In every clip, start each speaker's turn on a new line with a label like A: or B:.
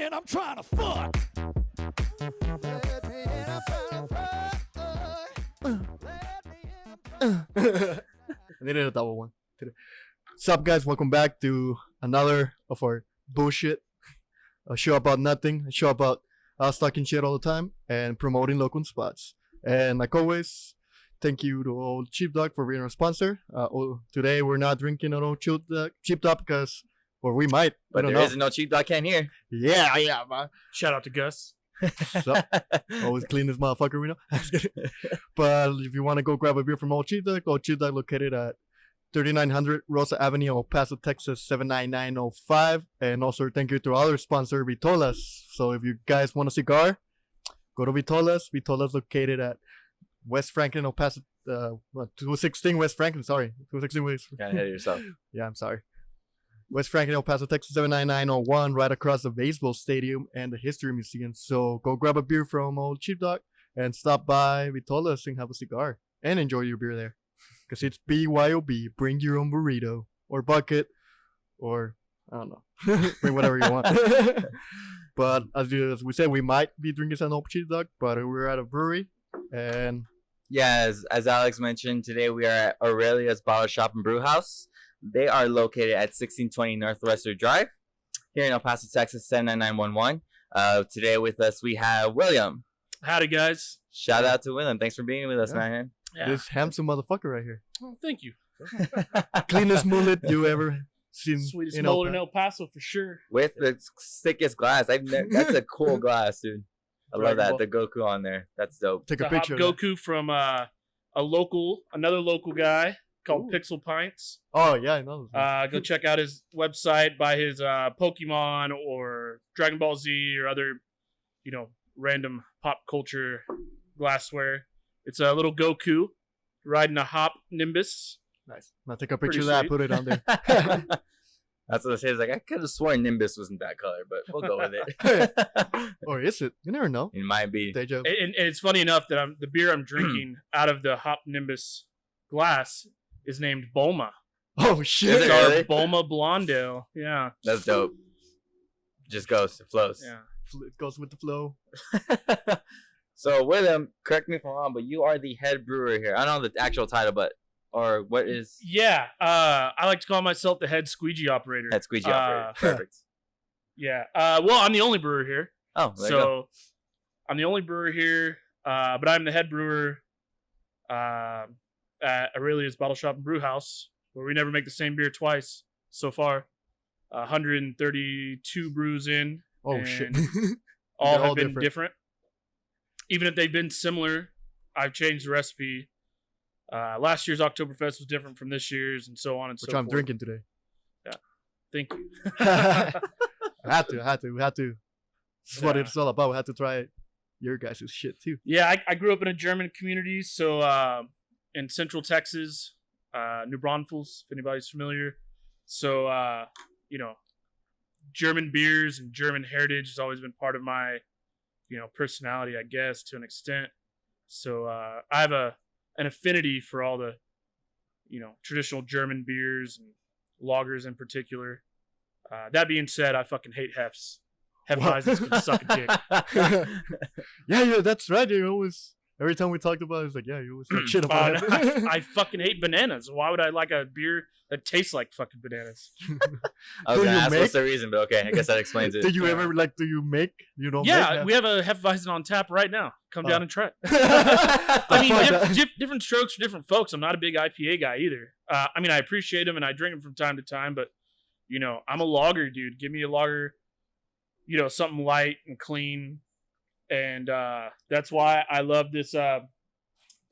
A: in, I'm trying to fuck.
B: I needed a double one today. What's up, guys? Welcome back to another of our bullshit. A show about nothing. A show about us talking shit all the time and promoting local spots. And like always, thank you to old SheepDOg for being our sponsor. Today we're not drinking an old SheepDOg because, or we might.
C: But there isn't no SheepDOg can here.
B: Yeah, man.
D: Shout out to Gus.
B: So, always clean this motherfucker, we know. But if you want to go grab a beer from Old SheepDOg located at 3900 Rosa Ave, Paso Texas 79905. And also thank you to our other sponsor, Vitolas. So if you guys want a cigar, go to Vitolas. Vitolas located at West Franklin, El Paso, 216 West Franklin. Sorry, 216 West.
C: Got ahead of yourself.
B: Yeah, I'm sorry. West Franklin, El Paso, Texas 79901, right across the baseball stadium and the History Museum. So go grab a beer from Old SheepDOg and stop by Vitolas and have a cigar and enjoy your beer there. Because it's BYOB. Bring your own burrito or bucket or, I don't know, bring whatever you want. But as we said, we might be drinking some Old SheepDOg, but we're at a brewery. And
C: yeah, as Alex mentioned, today we are at Aurelia's Bottle Shop and Brewhouse. They are located at 1620 North Resler Drive here in El Paso, Texas, 79911. Today with us, we have William.
D: Howdy, guys.
C: Shout out to William. Thanks for being with us,
B: Yeah.
C: man.
D: Yeah.
B: this handsome motherfucker right here.
D: Oh, thank you.
B: Cleanest mullet you ever seen.
D: Sweetest
B: in
D: mullet in El Paso for sure.
C: With the sickest glass. That's a cool glass, dude. I love that.
B: Ball.
C: The Goku on there. That's dope.
B: Take
D: The
B: a picture.
D: Hop
B: of that.
D: Goku from another local guy called
B: Ooh.
D: Pixel Pints.
B: Oh, yeah, I know.
D: Go check out his website, buy his Pokemon or Dragon Ball Z or other, random pop culture glassware. It's a little Goku riding a hop Nimbus.
B: Nice. Now take a
D: Pretty
B: picture of that,
D: sweet.
B: put it on there.
C: That's what I say. It's like, I could have sworn Nimbus wasn't that color, but we'll go with it.
B: Or is it? You never know.
C: It might be.
B: Deja.
D: And it's funny enough that the beer I'm drinking out of the hop Nimbus glass is named Boma.
B: Oh,
C: Is
B: shit.
C: it
D: It's our
C: really?
D: Boma Blonde Ale. Yeah.
C: That's dope. Just goes. It flows.
D: Yeah.
B: It goes with the flow.
C: So, William, correct me if I'm wrong, but you are the head brewer here. I don't know the actual title, or what is
D: Yeah. I like to call myself the head squeegee operator.
C: head squeegee operator? Perfect.
D: Yeah. Well, I'm the only brewer here.
C: Oh, there you go.
D: So I'm the only brewer here, but I'm the head brewer at Aurelia's Bottle Shop and Brewhouse, where we never make the same beer twice so far. 132 brews in.
B: Oh,
D: and
B: shit.
D: all
B: They're
D: have
B: all
D: been
B: different.
D: different. Even if they've been similar, I've changed the recipe. Last year's Oktoberfest was different from this year's, and so on and
B: Which
D: so
B: I'm
D: forth.
B: drinking today.
D: Thank you.
B: I had to. We had to. This is what
D: Yeah.
B: it's all about. We had to try your guys' shit, too.
D: Yeah, I grew up in a German community, so in Central Texas, New Braunfels, if anybody's familiar. So, German beers and German heritage has always been part of my, personality, I guess, to an extent. So I have an affinity for all the, traditional German beers and lagers in particular. That being said, I fucking hate Hefs. Hefeweizens can suck a dick.
B: yeah, that's right. You always, every time we talked about it, it's like, yeah, you always talk shit about it.
D: I fucking hate bananas. Why would I like a beer that tastes like fucking bananas?
C: I was
B: Do
C: gonna
B: you
C: ask
B: make-
C: what's the reason, but okay, I guess that explains it.
B: Do you ever, do you make? You don't make
D: Yeah,
B: that?
D: we have a Hefeweizen on tap right now. Come
B: Oh.
D: down and try it.
B: I
D: I mean,
B: fuck
D: different strokes for different folks. I'm not a big IPA guy either. I appreciate them and I drink them from time to time, but, I'm a lager dude. Give me a lager, something light and clean. And that's why I love this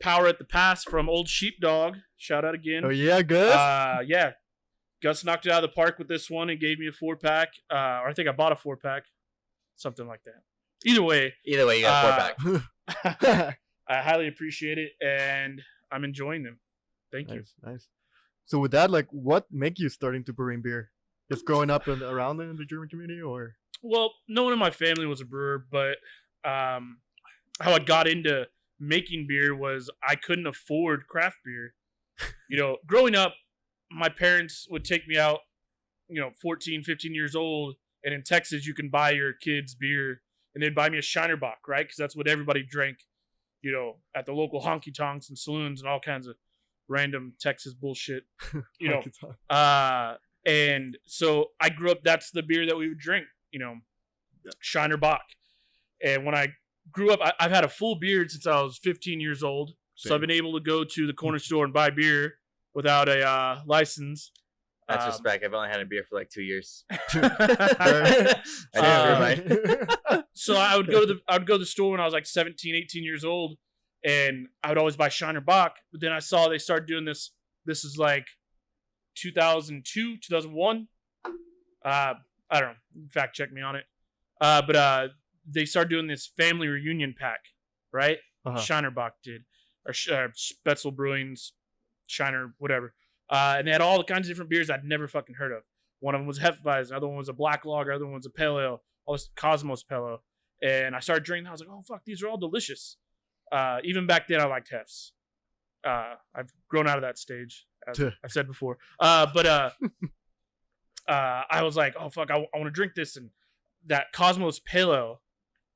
D: Power at the Pass from Old SheepDOg. Shout out again.
B: Oh, yeah, Gus?
D: Yeah. Gus knocked it out of the park with this one and gave me a 4-pack. Or I think I bought a 4-pack. Something like that. Either way,
C: you got a 4-pack.
D: I highly appreciate it, and I'm enjoying them. Thank you.
B: Nice. So with that, what make you starting to brewing beer? Just growing up around in the German community, or?
D: Well, no one in my family was a brewer, but how I got into making beer was I couldn't afford craft beer. Growing up, my parents would take me out, 14, 15 years old And in Texas, you can buy your kids beer, and they'd buy me a Shiner Bock, right? Because that's what everybody drank, at the local honky tonks and saloons and all kinds of random Texas bullshit, and so I grew up. That's the beer that we would drink, Shiner Bock. And when I grew up, I've had a full beard since I was 15 years old.
B: Same.
D: So I've been able to go to the corner store and buy beer without a license.
C: That's respect. I've only had a beer for like 2 years.
D: So I would go to the store when I was like 17, 18 years old, and I would always buy Shiner Bock. But then I saw they started doing this. This is like 2002, 2001. I don't know. Fact check me on it. But they started doing this family reunion pack, right? Shiner Bock did, or Spätzle Brewing's Shiner, whatever. And they had all the kinds of different beers I'd never fucking heard of. One of them was Hefeweizen, another one was a Black Lager, another one was a Pale Ale, all this Cosmos Pale Ale. And I started drinking. I was like, oh fuck, these are all delicious. Even back then, I liked Hefs. I've grown out of that stage, as I've said before. But I was like, oh fuck, I want to drink this. And that Cosmos Pale Ale,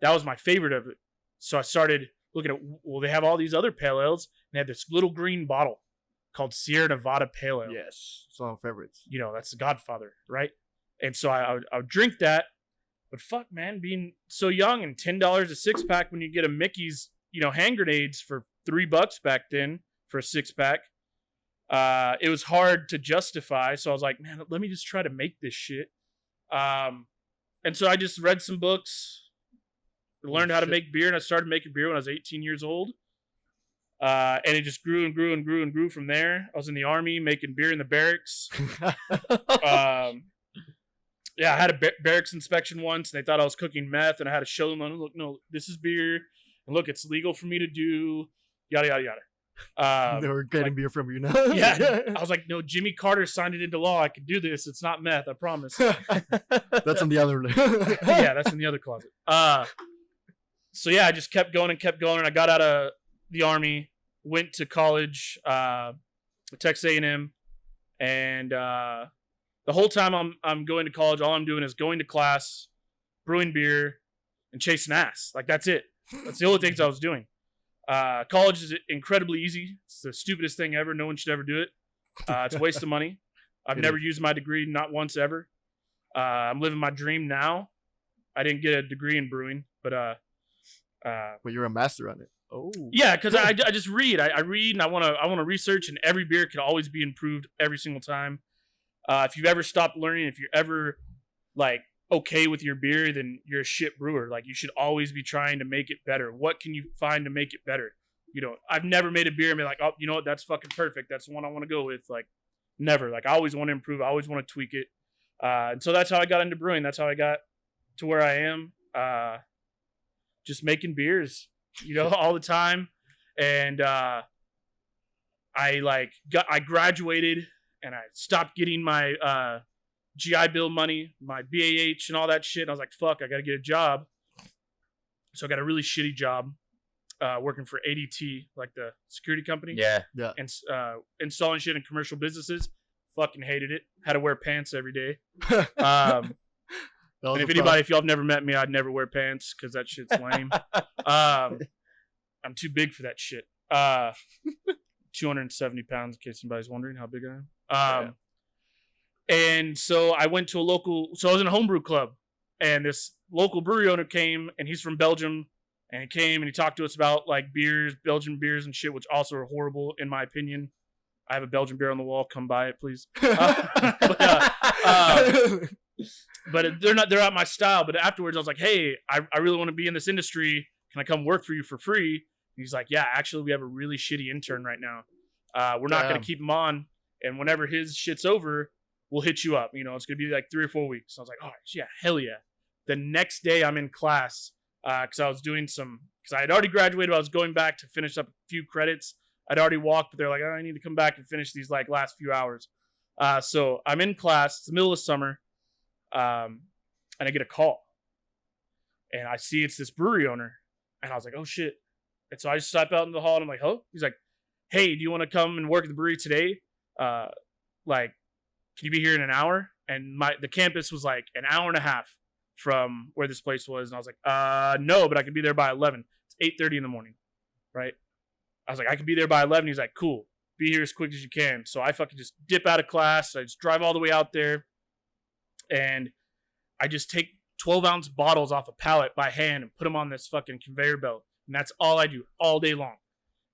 D: that was my favorite of it. So I started looking at, well, they have all these other Pale Ales, and they have this little green bottle called Sierra Nevada Pale Ale.
B: Yes, it's one of my favorites.
D: That's the Godfather, right? And so I would drink that. But fuck, man, being so young and $10 a 6-pack when you get a Mickey's, hand grenades for $3 back then for a 6-pack. It was hard to justify. So I was like, man, let me just try to make this shit. And so I just read some books, learned how to make beer, and I started making beer when I was 18 years old. And it just grew and grew and grew and grew from there. I was in the Army making beer in the barracks. I had a barracks inspection once, and they thought I was cooking meth, and I had to show them, look, no, this is beer, and look, it's legal for me to do, yada, yada, yada.
B: They were getting beer from you now.
D: Yeah. I was like, no, Jimmy Carter signed it into law. I can do this. It's not meth, I promise.
B: That's in the other
D: Yeah, that's in the other closet. So yeah, I just kept going, and I got out of the Army, went to college, Texas A&M, and the whole time I'm going to college, all I'm doing is going to class, brewing beer, and chasing ass. Like, that's it. That's the only things I was doing. College is incredibly easy. It's the stupidest thing ever. No one should ever do it. It's a waste of money. I've never used my degree, not once ever. I'm living my dream now. I didn't get a degree in brewing, but
B: you're a master on it. Oh,
D: yeah, because I just read. I read, and I want to research, and every beer can always be improved every single time. If you've ever stopped learning, if you're ever like okay with your beer, then you're a shit brewer. Like, you should always be trying to make it better. What can you find to make it better? I've never made a beer and be like, oh, you know what, that's fucking perfect. That's the one I want to go with. Like, never. Like, I always want to improve. I always want to tweak it. And so that's how I got into brewing. That's how I got to where I am. Just making beers, all the time. And I graduated, and I stopped getting my GI Bill money, my BAH and all that shit. And I was like, fuck, I got to get a job. So I got a really shitty job working for ADT, like the security company.
C: Yeah.
D: And installing shit in commercial businesses. Fucking hated it. Had to wear pants every day. And if y'all have never met me, I'd never wear pants because that shit's lame. I'm too big for that shit. 270 pounds, in case anybody's wondering how big I am. And so I went to I was in a homebrew club, and this local brewery owner came, and he's from Belgium, and he came and he talked to us about like beers, Belgian beers and shit, which also are horrible in my opinion. I have a Belgian beer on the wall. Come buy it, please. But they're not my style. But afterwards, I was like, hey, I really want to be in this industry. Can I come work for you for free? And he's like, yeah, actually, we have a really shitty intern right now. We're not going to keep him on. And whenever his shit's over, we'll hit you up. It's going to be like 3 or 4 weeks. I was like, oh, yeah, hell yeah. The next day I'm in class because I was doing because I had already graduated. I was going back to finish up a few credits. I'd already walked, but they're like, oh, I need to come back and finish these like last few hours. So I'm in class. It's the middle of summer. And I get a call. And I see it's this brewery owner. And I was like, oh, shit. And so I just step out in the hall, and I'm like, oh? He's like, hey, do you want to come and work at the brewery today? Can you be here in an hour? and the campus was like an hour and a half from where this place was, and I was like, no, but I could be there by 11. It's 8:30 in the morning, right? I was like, I could be there by 11. He's like, cool, be here as quick as you can. So I fucking just dip out of class. I just drive all the way out there, and I just take 12-ounce bottles off a pallet by hand and put them on this fucking conveyor belt, and that's all I do all day long.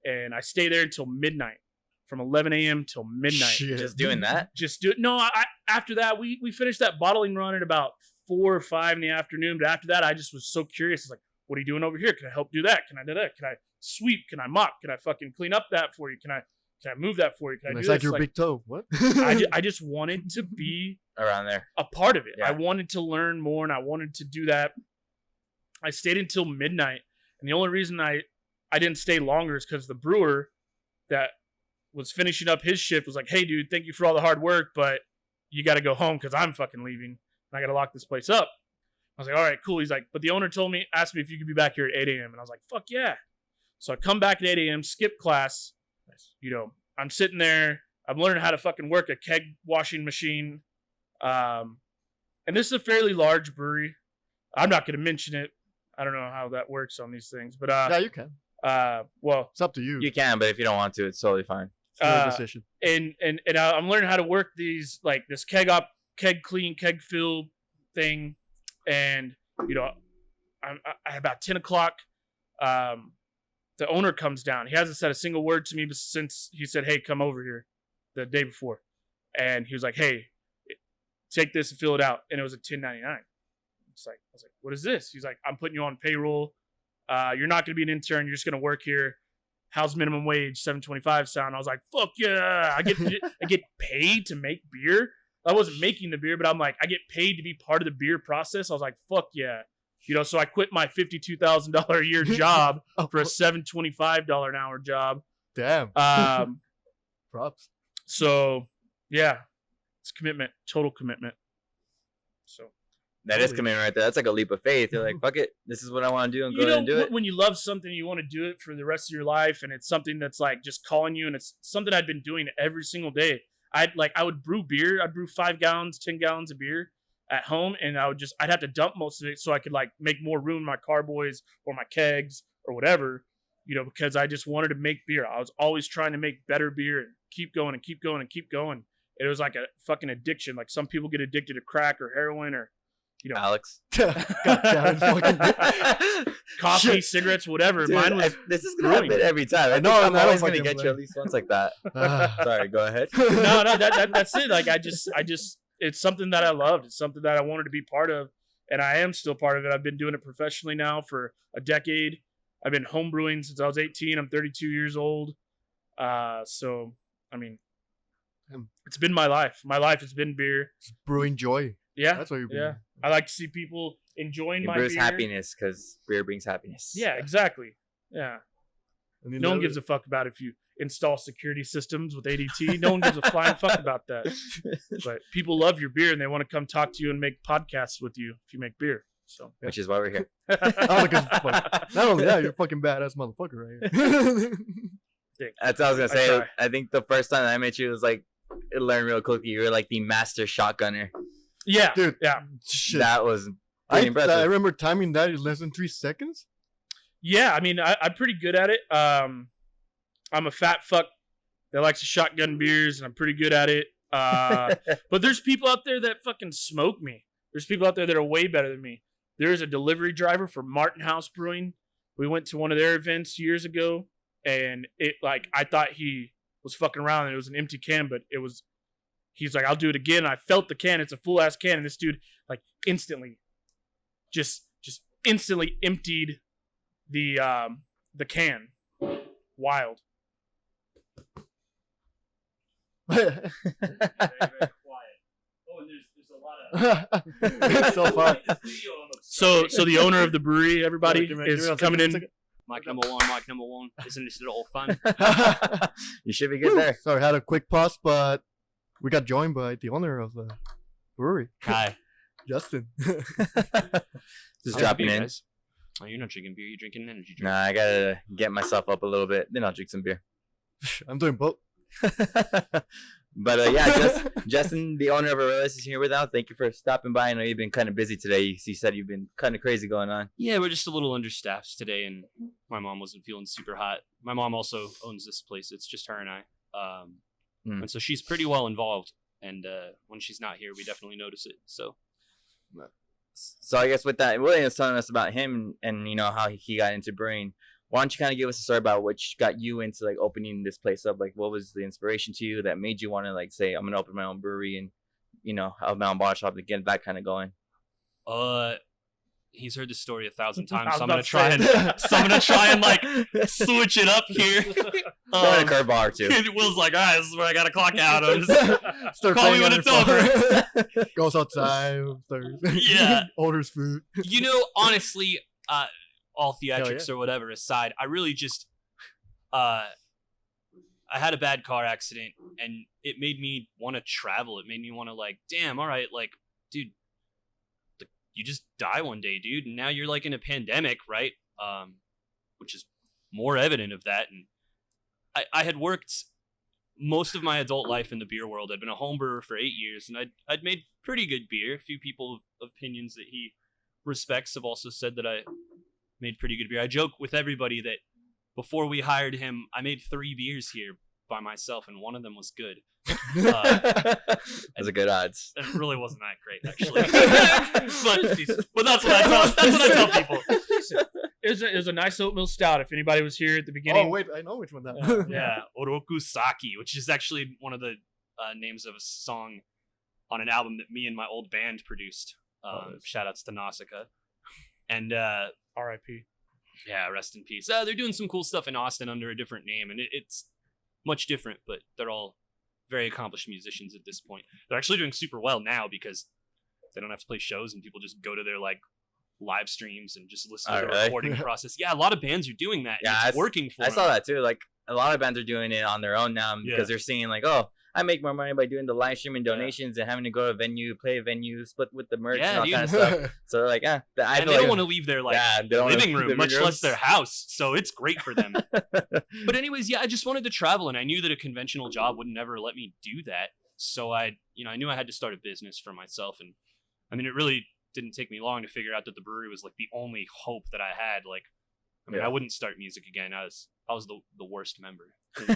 D: And I stay there until midnight, from 11 a.m. till midnight.
B: Shit.
C: Just doing that?
D: Just do it. No, after that, we finished that bottling run at about 4 or 5 in the afternoon. But after that, I just was so curious. I was like, what are you doing over here? Can I help do that? Can I do that? Can I sweep? Can I mop? Can I fucking clean up that for you? Can I move that for you? Can I do
B: It's
D: this?
B: like your big toe. What?
D: I just wanted to be
C: Around there.
D: a part of it.
C: Yeah.
D: I wanted to learn more, and I wanted to do that. I stayed until midnight, and the only reason I didn't stay longer is because the brewer that was finishing up his shift was like, hey, dude, thank you for all the hard work, but you got to go home because I'm fucking leaving, and I got to lock this place up. I was like, all right, cool. He's like, but the owner asked me if you could be back here at 8 a.m., and I was like, fuck yeah. So I come back at 8 a.m., skip class. You know, I'm sitting there. I'm learning how to fucking work a keg washing machine. And this is a fairly large brewery. I'm not going to mention it. I don't know how that works on these things, but
B: Yeah, you can.
D: well,
B: It's up to you.
C: You can, but if you don't want to, it's totally fine.
B: It's your decision.
D: and I'm learning how to work these, like this keg clean, keg fill thing, and you know, I about 10 o'clock. The owner comes down. He hasn't said a single word to me since he said, "Hey, come over here," the day before, and he was like, "Hey, take this and fill it out," and it was a 1099. It's like, I was like, "What is this?" He's like, "I'm putting you on payroll. You're not going to be an intern. You're just going to work here. How's minimum wage? $7.25 sound?" I was like, "Fuck yeah! I get paid to make beer." I wasn't making the beer, but I'm like, I get paid to be part of the beer process. I was like, "Fuck yeah!" You know, so I quit my $52,000 a year job for a $725 an hour job.
B: Damn. Props.
D: So yeah, it's commitment, total commitment. So.
C: That is commitment right there. That's like a leap of faith. You're like, fuck it. This is what I want to do and go ahead and do it.
D: When you love something, you want to do it for the rest of your life, and it's something that's like just calling you, and it's something I'd been doing every single day. I would brew beer. I'd brew 5 gallons, 10 gallons of beer at home, and I'd have to dump most of it so I could like make more room in my carboys or my kegs or whatever, you know, because I just wanted to make beer. I was always trying to make better beer and keep going and keep going and keep going. It was like a fucking addiction. Like some people get addicted to crack or heroin or, you know,
C: Alex.
D: coffee,
B: Shit.
D: cigarettes, whatever.
C: Dude,
D: Mine was
C: this is gonna happen every time. I know. I'm always gonna get you at least once like that. Sorry, go ahead.
D: no, that's it. Like I just, it's something that I loved. It's something that I wanted to be part of, and I am still part of it. I've been doing it professionally now for a decade. I've been homebrewing since I was 18. I'm 32 years old. So I mean, it's been my life. My life has been beer.
B: It's brewing joy.
D: Yeah,
B: That's what you're
D: yeah. I like to see people enjoying
C: It
D: my
C: brews
D: beer.
C: happiness because beer brings happiness.
D: Yeah, exactly. Yeah.
B: I mean,
D: No one gives a fuck about if you install security systems with ADT. No one gives a flying fuck about that. But people love your beer and they want to come talk to you and make podcasts with you if you make beer. So,
C: Which is why we're here.
B: Oh, because not only that, you're a fucking badass motherfucker right here.
C: That's what I was gonna
D: I
C: say.
D: try.
C: I think the first time I met you was like, it learned real quickly. You were like the master shotgunner.
D: yeah,
B: Dude.
D: yeah,
B: Shit.
C: That was
B: I
C: pretty impressive.
B: remember timing that in less than 3 seconds.
D: yeah. I mean, I'm pretty good at it. I'm a fat fuck that likes to shotgun beers, and I'm pretty good at it. But there's people out there that fucking smoke me. There's people out there that are way better than me. There's a delivery driver for Martin House Brewing. We went to one of their events years ago, and it like I thought he was fucking around and it was an empty can, but it was. He's like, I'll do it again. And I felt the can. It's a full ass can, and this dude like instantly, just instantly emptied the can. Wild.
B: It's so fun.
D: So the owner of the brewery, everybody,
B: Give me
D: is
B: a
D: coming
B: second.
D: in.
A: Mic number one. Isn't this a little fun?
C: You should be good there.
B: Sorry, had a quick pause, but we got joined by the owner of the brewery,
A: Hi.
B: Justin.
C: Just dropping in.
A: Guys? Oh, you're not drinking beer. You're drinking an energy drink.
C: Nah, I gotta get myself up a little bit. Then I'll drink some beer.
B: I'm doing both.
C: But Justin, the owner of Aureilia, is here with us. Thank you for stopping by. I know you've been kind of busy today. You said you've been kind of crazy going on.
A: Yeah, we're just a little understaffed today, and my mom wasn't feeling super hot. My mom also owns this place. It's just her and I. And so she's pretty well involved. And when she's not here, we definitely notice it. So
C: I guess with that, William was telling us about him and you know how he got into brewing. Why don't you kind of give us a story about what got you into like opening this place up? Like, what was the inspiration to you that made you want to like say, I'm gonna open my own brewery and you know have my own bottle shop to get that kind of going?
A: He's heard this story 1,000 times, so I'm gonna try and like switch it up here.
C: A curveball or two.
A: Will's like, all right, this is where I gotta clock out. I'm just
B: Start
A: call me
B: playing
A: when
B: on
A: it's
B: your phone.
A: over.
B: Goes outside.
A: Yeah.
B: Orders food.
A: You know, honestly, all theatrics
B: yeah.
A: or whatever aside, I really just I had a bad car accident, and it made me want to travel. It made me want to like, damn, all right, like, dude, you just die one day, dude, and now you're like in a pandemic, right? Which is more evident of that. And I had worked most of my adult life in the beer world. I'd been a home brewer for 8 years, and I'd made pretty good beer. A few people of opinions that he respects have also said that I made pretty good beer. I joke with everybody that before we hired him, I made 3 beers here by myself, and one of them was good.
C: Those are good odds.
A: It really wasn't that great, actually. but that's what I tell people.
D: It was a nice oatmeal stout. If anybody was here at the beginning.
B: Oh wait, I know which one that is.
A: Yeah, Oroku Saki, which is actually one of the names of a song on an album that me and my old band produced. Shout outs to Nausicaa. And
D: R.I.P.
A: Yeah, rest in peace. They're doing some cool stuff in Austin under a different name, and it's much different, but they're all very accomplished musicians at this point. They're actually doing super well now because they don't have to play shows and people just go to their like live streams and just listen to the recording process. Yeah, a lot of bands are doing that. Yeah, it's working for them.
C: I saw that too. Like a lot of bands are doing it on their own now because they're seeing like, oh, I make more money by doing the live streaming donations and having to go to a venue, play a venue, split with the merch and all kind of stuff. So they're like, and they don't want
A: to leave their like living room, much less their house. So it's great for them. But anyways, yeah, I just wanted to travel, and I knew that a conventional job would never let me do that. So I knew I had to start a business for myself, and I mean, it really didn't take me long to figure out that the brewery was like the only hope that I had. Like, I mean, I wouldn't start music again. I was the worst member in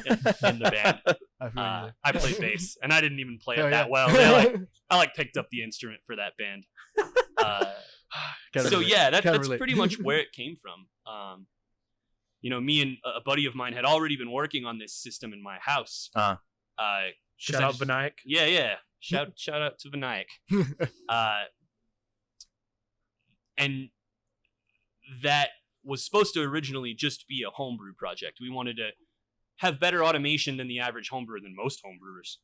A: the band. I played bass, and I didn't even play it that well. I picked up the instrument for that band. So yeah, that's pretty much where it came from. Me and a buddy of mine had already been working on this system in my house.
D: Shout out Vinayak.
A: Yeah. Shout out to Vinayak. And that was supposed to originally just be a homebrew project. We wanted to have better automation than the average homebrewer, than most homebrewers.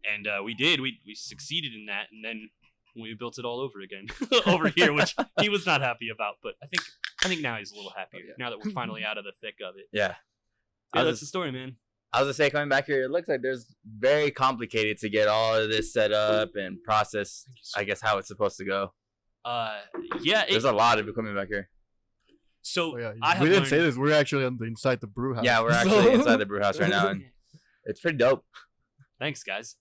A: And we did. We succeeded in that, and then we built it all over again over here, which he was not happy about. But I think now he's a little happier now that we're finally out of the thick of it.
C: Yeah.
A: That's the story, man.
C: I was gonna say, coming back here, it looks like there's very complicated to get all of this set up and process. I guess how it's supposed to go. There's a lot of equipment back here.
A: So
B: we didn't say this. We're actually inside the brew house.
C: Yeah, we're actually inside the brew house right now, and it's pretty dope.
A: Thanks, guys.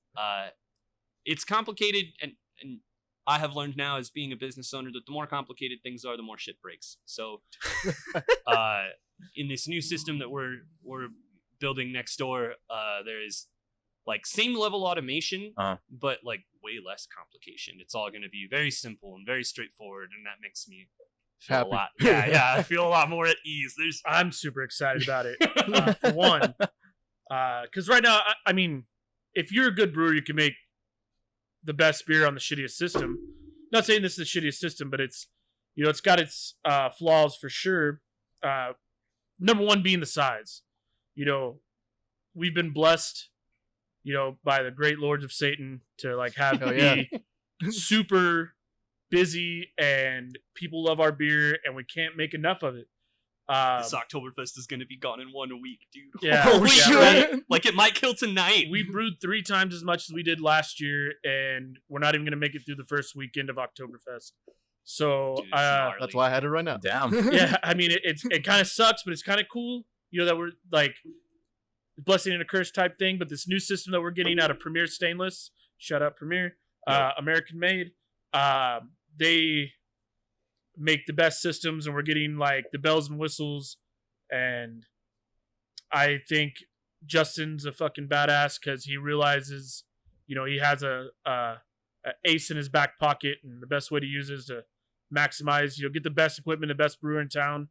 A: It's complicated, and I have learned now as being a business owner that the more complicated things are, the more shit breaks. So, in this new system that we're building next door, there is like same level automation, but like way less complication. It's all going to be very simple and very straightforward, and that makes me feel a lot. Yeah, I feel a lot more at ease.
D: I'm super excited about it. For one, because right now, I mean, if you're a good brewer, you can make the best beer on the shittiest system. Not saying this is the shittiest system, but it's got its flaws for sure. Number one being the size. We've been blessed, by the great lords of Satan to like have be super busy, and people love our beer, and we can't make enough of it.
A: This Oktoberfest is going to be gone in 1 week, dude.
D: Yeah,
A: holy shit! Like it might kill tonight.
D: We brewed 3 times as much as we did last year, and we're not even going to make it through the first weekend of Oktoberfest. So
A: dude,
B: that's why I had it right now.
C: Damn.
D: Yeah, I mean it kind of sucks, but it's kind of cool. That we're like, blessing and a curse type thing. But this new system that we're getting out of Premier Stainless, shout out Premier, American made. They make the best systems, and we're getting like the bells and whistles. And I think Justin's a fucking badass because he realizes, you know, he has a ace in his back pocket, and the best way to use it is to maximize, you know, get the best equipment, the best brewer in town,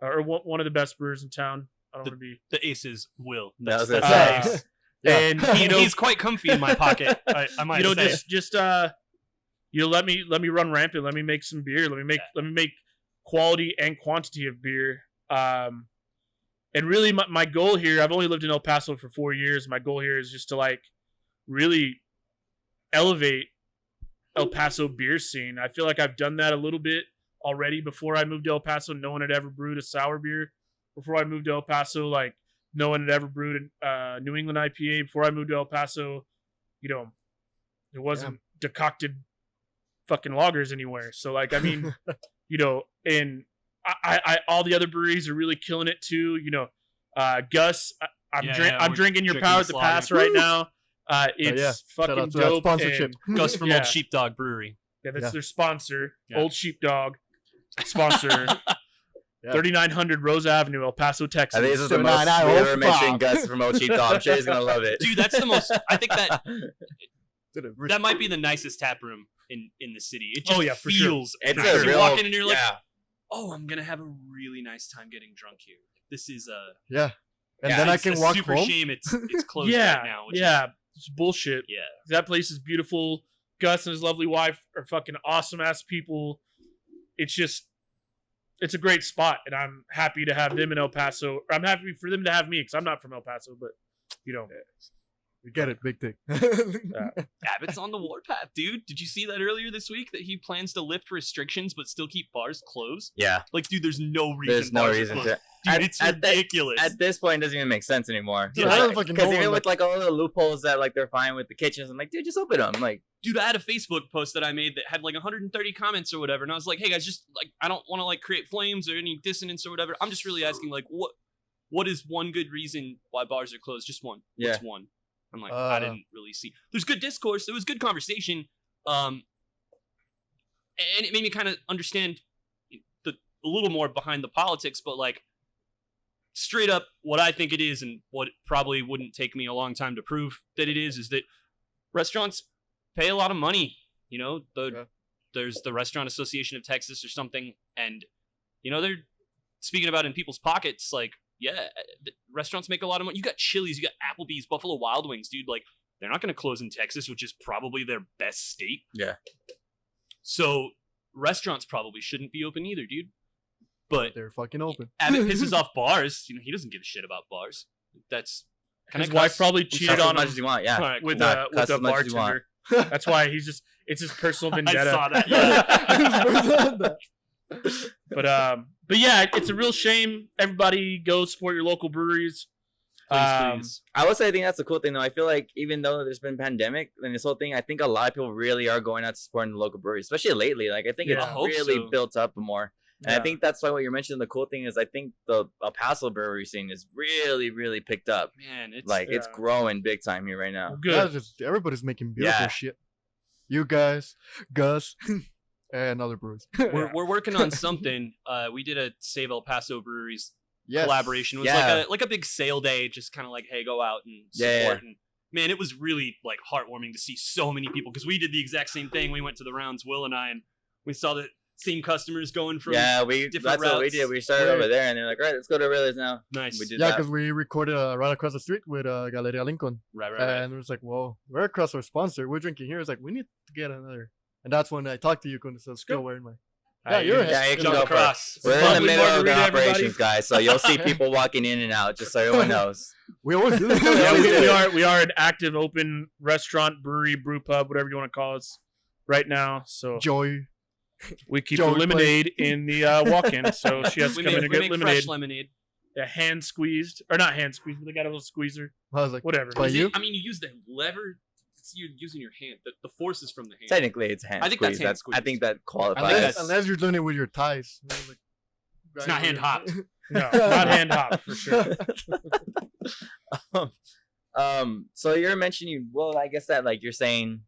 D: or one of the best brewers in town. I don't want to be
A: the aces will.
C: That's
A: That's
B: Yeah.
D: and
A: he's quite comfy in my pocket. I might say.
D: just you know, let me run rampant. Let me make some beer. Let me make quality and quantity of beer. And really, my goal here, I've only lived in El Paso for 4 years. My goal here is just to like really elevate El Paso beer scene. I feel like I've done that a little bit already before I moved to El Paso. No one had ever brewed a sour beer before I moved to El Paso. Like no one had ever brewed a New England IPA before I moved to El Paso. You know, there wasn't decocted fucking lagers anywhere. So like, I mean, you know, and I all the other breweries are really killing it too. You know, Gus, I'm drinking your Power at the Pass right now. It's fucking dope.
B: Sponsorship.
A: Gus from Old SheepDOg Brewery.
D: Yeah, that's their sponsor.
A: Yeah.
D: Old SheepDOg sponsor. 3900 Rosa Avenue, El Paso, Texas.
C: I think this is the most we ever mentioned Gus from Old SheepDOg. I'm sure he's gonna love it.
A: Dude, that's the most. I think that might be the nicest tap room in the city. It just
D: for sure.
A: feels.
C: It's
A: nice.
C: a
A: You
C: real,
A: walk in and you're like,
C: yeah.
A: oh, I'm gonna have a really nice time getting drunk here. This is
B: And then I can walk
A: super
B: home.
A: Shame it's closed right now.
D: It's bullshit.
A: Yeah.
D: That place is beautiful. Gus and his lovely wife are fucking awesome ass people. It's a great spot, and I'm happy to have them in El Paso. I'm happy for them to have me because I'm not from El Paso, but you know.
B: We get it, big thing.
A: Abbott's on the warpath, dude. Did you see that earlier this week that he plans to lift restrictions but still keep bars closed?
C: Yeah.
A: Like, dude, there's no reason.
C: There's no reason to.
A: Dude, it's ridiculous.
C: At this point, it doesn't even make sense anymore.
B: Dude, I don't fucking know.
C: Because even with like all the loopholes that like they're fine with the kitchens, I'm like, dude, just open them. Like,
A: dude, I had a Facebook post that I made that had like 130 comments or whatever, and I was like, hey guys, just like, I don't want to like create flames or any dissonance or whatever. I'm just really asking like, what is one good reason why bars are closed? Just one.
C: Yeah.
A: What's one? I'm like, I didn't really see. There's good discourse. There was good conversation. And it made me kind of understand a little more behind the politics, but like straight up what I think it is and what probably wouldn't take me a long time to prove that it is that restaurants pay a lot of money. You know, there's the Restaurant Association of Texas or something. And, you know, they're speaking about in people's pockets, like, yeah, restaurants make a lot of money. You got Chili's, you got Applebee's, Buffalo Wild Wings, dude. Like, they're not going to close in Texas, which is probably their best state.
C: yeah.
A: So restaurants probably shouldn't be open either, dude. But
B: They're fucking open.
A: Abbott pisses off bars. You know, he doesn't give a shit about bars. That's
D: his wife probably cheated
C: Cuss as
D: on
C: much
D: him
C: as you want, yeah.
A: all right,
D: with
A: cool.
C: Cuss
D: a
C: as much as you want.
D: bartender. That's why it's his personal vendetta.
A: I saw that. Yeah.
D: But yeah, it's a real shame. Everybody go support your local breweries.
A: Please.
C: I would say I think that's the cool thing though. I feel like even though there's been pandemic and this whole thing, I think a lot of people really are going out to supporting the local breweries, especially lately. Like I think it's
A: I hope
C: really
A: so.
C: built up more. And
D: Yeah.
C: I think that's why what you're mentioning, the cool thing is I think the El Paso brewery scene is really, really picked up.
A: Man, it's
C: Like it's
D: Yeah.
C: growing big time here right now.
D: Good.
B: Everybody's making beautiful
C: Yeah.
B: shit. You guys, Gus, and other brewers.
A: we're working on something. We did a Save El Paso Breweries
B: Yes.
A: collaboration. It was
C: Yeah.
A: like a big sale day, just kind of like, hey, go out and
C: Yeah,
A: support. And man, it was really like heartwarming to see so many people because we did the exact same thing. We went to the rounds, Will and I, and we saw the same customers going from
C: Yeah,
A: different
C: that's what we
A: routes.
C: did. We started
B: Right.
C: over there and they're like, all right, let's go to Aurelia's now.
A: Nice.
C: We did
B: Yeah,
C: that.
B: because we recorded right across the street with Galleria Lincoln.
A: Right.
B: And it was like, well, we're across our sponsor. We're drinking here. It's like, we need to get another. And that's when I talked to you, Kun, so still wearing my. Yeah, you're
C: Yeah, you can
A: jump
C: go for it.
A: across.
C: We're in the
D: Lovely
C: middle of the
D: margarita,
C: operations,
D: everybody.
C: guys, so you'll see people walking in and out, just so everyone knows.
B: We always do
C: Yeah,
B: that.
C: we do.
D: we are an active open restaurant, brewery, brew pub, whatever you want to call us right now. So
B: Joy.
D: we keep
B: Joey
D: the lemonade in the walk-in. So she has to
A: We
D: come in
A: make,
D: and
A: we
D: get
A: make
D: lemonade.
A: fresh lemonade.
D: Yeah, hand squeezed or not hand squeezed, but they got a little squeezer.
B: I was like,
D: Whatever.
B: By
A: Is
B: you?
A: it- I mean, you use the lever. You're using your hand. The force is from the hand.
C: Technically, it's hand
A: I think that's
C: squeeze.
A: hand
C: I think that qualifies.
B: unless,
A: that's-
B: unless you're doing it with your ties. I was like,
A: It's not hand hopped.
D: No, not hand hop for sure.
C: So you're mentioning, well, I guess that like you're saying,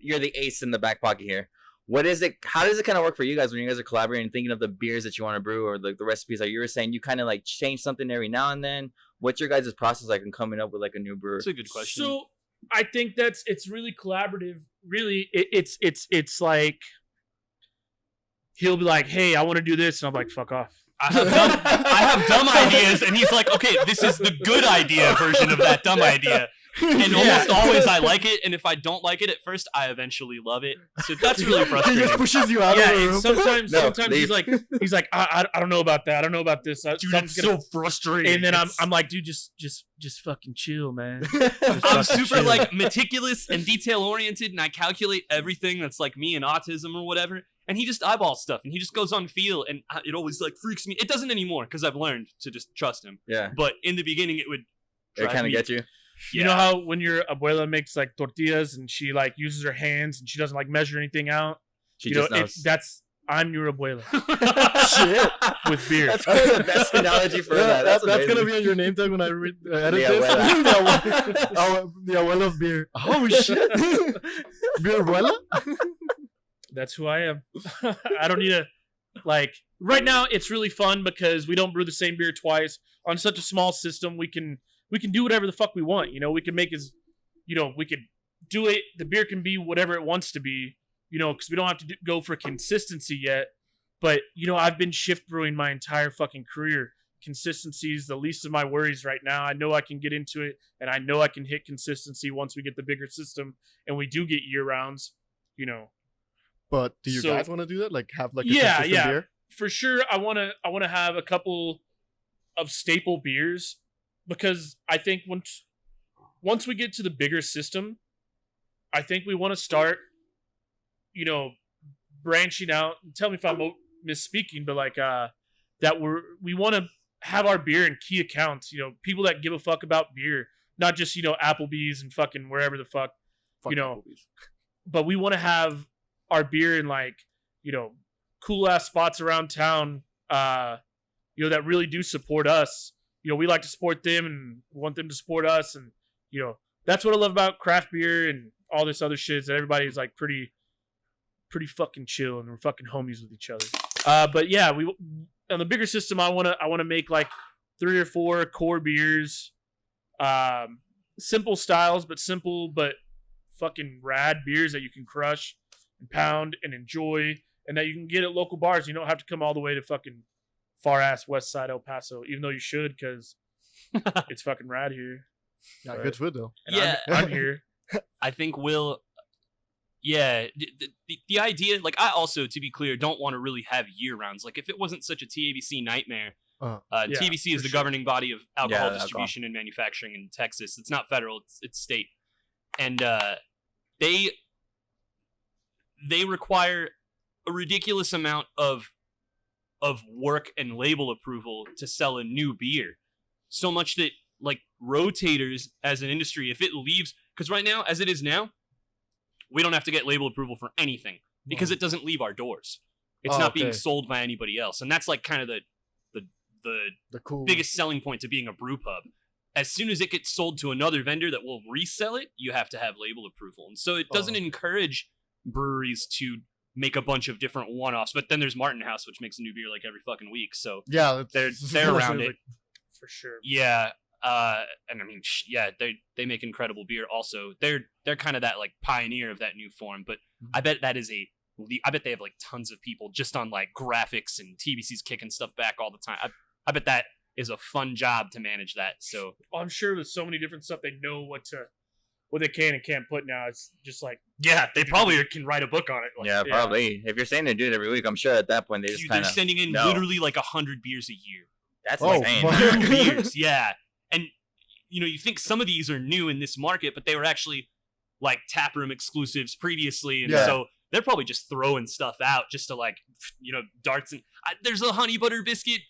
C: you're the ace in the back pocket here. What is it? How does it kind of work for you guys when you guys are collaborating, thinking of the beers that you want to brew or like the recipes? Like you were saying, you kind of like change something every now and then. What's your guys' process like in coming up with like a new brew?
A: That's a good question.
D: So I think it's really collaborative. Really, it's like he'll be like, "Hey, I want to do this," and I'm like, "Fuck off."
A: I have dumb ideas, and he's like, "Okay, this is the good idea version of that dumb idea." And almost always I like it, and if I don't like it at first, I eventually love it. So that's really
B: He
A: frustrating.
B: just pushes you out of the
D: And
B: room.
D: sometimes
C: No,
D: he's like, I don't know about that. I don't know about this.
A: Dude, it's so frustrating.
D: And then
A: It's-
D: I'm like, dude, just fucking chill, man.
A: I'm super like meticulous and detail oriented, and I calculate everything that's like me and autism or whatever. And he just eyeballs stuff, and he just goes on feel, and it always like freaks me. It doesn't anymore because I've learned to just trust him.
C: Yeah,
A: But in the beginning, it would.
C: it
A: drive
C: kind of
A: me-
C: gets you.
D: You know how when your abuela makes like tortillas and she like uses her hands and she doesn't like measure anything out?
C: She
D: You
C: just
D: know,
C: knows.
D: I'm your abuela
B: Shit.
D: with beer.
C: That's probably the best analogy for
B: Yeah,
C: that.
B: that's
C: amazing.
B: gonna be on your name tag when I edit
C: The
B: this.
C: abuela.
B: The abuela of beer. Oh shit. Beer abuela?
D: That's who I am. I don't need to like right now it's really fun because we don't brew the same beer twice on such a small system. We can do whatever the fuck we want. You know, we can make we could do it. The beer can be whatever it wants to be, you know, because we don't have to go for consistency yet. But, you know, I've been shift brewing my entire fucking career. Consistency is the least of my worries right now. I know I can get into it, and I know I can hit consistency once we get the bigger system and we do get year rounds, you know.
B: But do you
D: So-
B: guys want to do that? Like have like a
D: Yeah,
B: consistent
D: yeah.
B: beer?
D: For sure, I want to have a couple of staple beers because I think once we get to the bigger system, I think we want to start, you know, branching out. Tell me if I'm misspeaking, but like that we want to have our beer in key accounts. You know, people that give a fuck about beer, not just, you know, Applebee's and fucking wherever the fuck, you know. But we want to have our beer in like, you know, cool ass spots around town, you know, that really do support us. You know, we like to support them and want them to support us. And, you know, that's what I love about craft beer and all this other shit is that everybody's like pretty fucking chill and we're fucking homies with each other. But yeah, on the bigger system, I want to make like 3 or 4 core beers, simple styles, but fucking rad beers that you can crush and pound and enjoy and that you can get at local bars. You don't have to come all the way to fucking far ass West Side El Paso, even though you should because it's fucking rad here.
B: Yeah,
D: Right.
B: good food though.
D: And
A: Yeah.
D: I'm here.
A: I think the idea, like I also, to be clear, don't want to really have year rounds. Like if it wasn't such a TABC nightmare,
B: Uh-huh.
D: Yeah,
A: TABC is
D: for
A: the
D: sure.
A: governing body of alcohol
C: Yeah,
A: distribution and manufacturing in Texas. It's not federal, it's state. And they require a ridiculous amount of work and label approval to sell a new beer. So much that like rotators as an industry, if it leaves, because right now, as it is now, we don't have to get label approval for anything because it doesn't leave our doors. It's
B: Oh,
A: not being
B: okay.
A: sold by anybody else, and that's like kind of the
B: The cool
A: biggest selling point to being a brew pub. As soon as it gets sold to another vendor that will resell it, you have to have label approval, and so it doesn't encourage breweries to make a bunch of different one-offs. But then there's Martin House, which makes a new beer like every fucking week, so
B: Yeah,
A: they're around it.
D: For sure.
A: Yeah, and I mean, they make incredible beer. Also, they're kind of that like pioneer of that new form. But I bet that is I bet they have like tons of people just on like graphics and TBC's kicking stuff back all the time. I bet that is a fun job to manage that. So
D: I'm sure with so many different stuff, they know what they can and can't put now. It's just like,
A: yeah, they probably can write a book on it. Like,
C: Yeah, probably. If you're saying they do it every week, I'm sure at that point they just
A: dude,
C: kind
A: they're
C: of.
A: sending in
C: know.
A: literally like 100 beers a year.
C: That's
B: Oh,
C: insane.
B: fuck.
A: Beers, yeah. And you know, you think some of these are new in this market, but they were actually like taproom exclusives previously, and
B: Yeah.
A: so they're probably just throwing stuff out just to like, you know, darts and there's a honey butter biscuit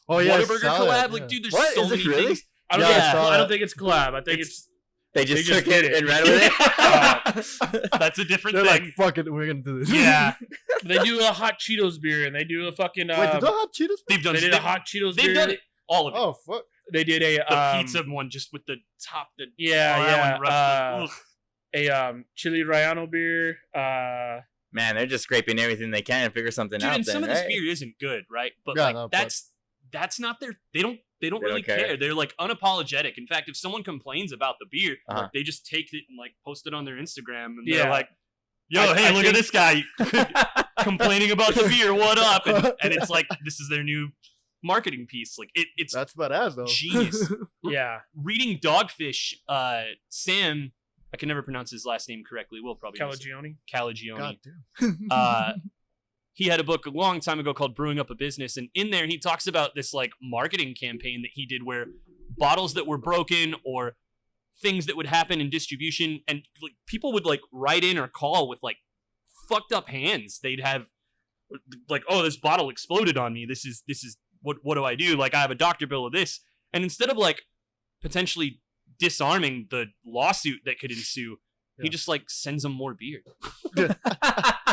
B: Oh yeah,
A: Whataburger
B: salad,
A: collab.
B: yeah.
A: Like, dude, there's
C: What?
A: so
C: Is it
A: many
C: really?
A: things.
D: I don't
B: Yeah,
D: think
B: I saw
D: I don't
B: that.
D: think it's collab. I think it's
C: They just
D: just
C: took
D: did
C: it
D: it.
C: and ran with it.
A: That's a different
B: They're
A: thing.
B: like, fuck it, we're gonna do this.
A: Yeah,
D: They do a hot Cheetos beer, and they do a fucking.
B: Wait, did they hot Cheetos?
A: they've done.
D: They did a hot Cheetos
A: They've
D: beer.
A: done it. All of it.
B: Oh fuck.
D: They did a
A: The pizza one, just with the top. The
D: Yeah,
A: that one rough. Ugh.
D: a chili relleno beer.
C: Man, they're just scraping everything they can and figure something
A: Dude,
C: out.
A: and
C: then,
A: some of
C: right?
A: this beer isn't good, right? But
B: Yeah,
A: like
B: no, but-
A: that's not their. They don't really
C: don't care.
A: care. They're like unapologetic. In fact, if someone complains about the beer,
C: Uh-huh.
A: they just take it and like post it on their Instagram, and
D: Yeah.
A: they're like, "Yo,
D: I
A: hey, look
D: think-
A: at this guy complaining about the beer. What up?" And it's like this is their new marketing piece. Like it's
B: That's badass though.
A: genius.
D: Yeah,
A: Reading Dogfish, Sam, I can never pronounce his last name correctly. We'll probably miss it.
D: Calagione.
A: Calagione.
B: God damn.
A: He had a book a long time ago called Brewing Up a Business, and in there he talks about this like marketing campaign that he did where bottles that were broken or things that would happen in distribution, and like people would like write in or call with like fucked up hands. They'd have like, "Oh, this bottle exploded on me. This is what do I do? Like I have a doctor bill of this." And instead of like potentially disarming the lawsuit that could ensue, he
B: Yeah.
A: just like sends them more beer.
B: Yeah,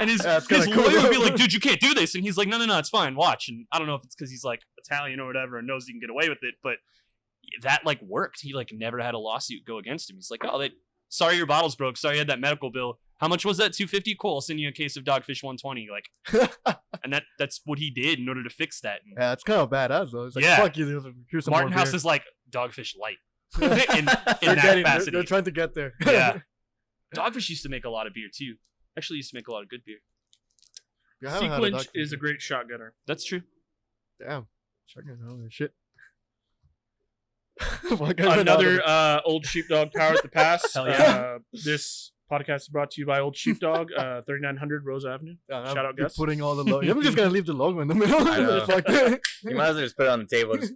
A: And his
B: it's kinda cool.
A: lawyer would be like, "Dude, you can't do this." And he's like, no, it's fine. Watch. And I don't know if it's because he's like Italian or whatever and knows he can get away with it, but that like worked. He like never had a lawsuit go against him. He's like, "Oh, sorry your bottle's broke. Sorry you had that medical bill. How much was that? $250? Cool. I'll send you a case of Dogfish 120." Like, and that's what he did in order to fix that. And
B: Yeah, it's kind of badass though. It's like,
A: Yeah.
B: fuck you. Here's some
A: Martin
B: more
A: House
B: beer.
A: is like Dogfish Light in
B: They're
A: that
B: getting-
A: capacity.
B: they're trying to get there.
A: Yeah. Dogfish used to make a lot of beer too. Actually, used to make a lot of good beer.
B: Yeah, I haven't had a
D: Sequinch
B: Dogfish
D: is a
B: beer.
D: great shotgunner.
A: That's true.
B: Damn. Shotgun, holy shit. What kind of
D: Another
B: another-
D: old sheepdog power at the pass.
A: Hell yeah.
D: This podcast is brought to you by Old Sheepdog, 3900 Rosa Avenue.
B: Yeah,
D: Shout out,
B: you're
D: Gus.
B: putting all the logo. I'm just gonna leave the logo in the middle.
C: I know.
B: Fuck that.
C: You might as well just put it on the table. Just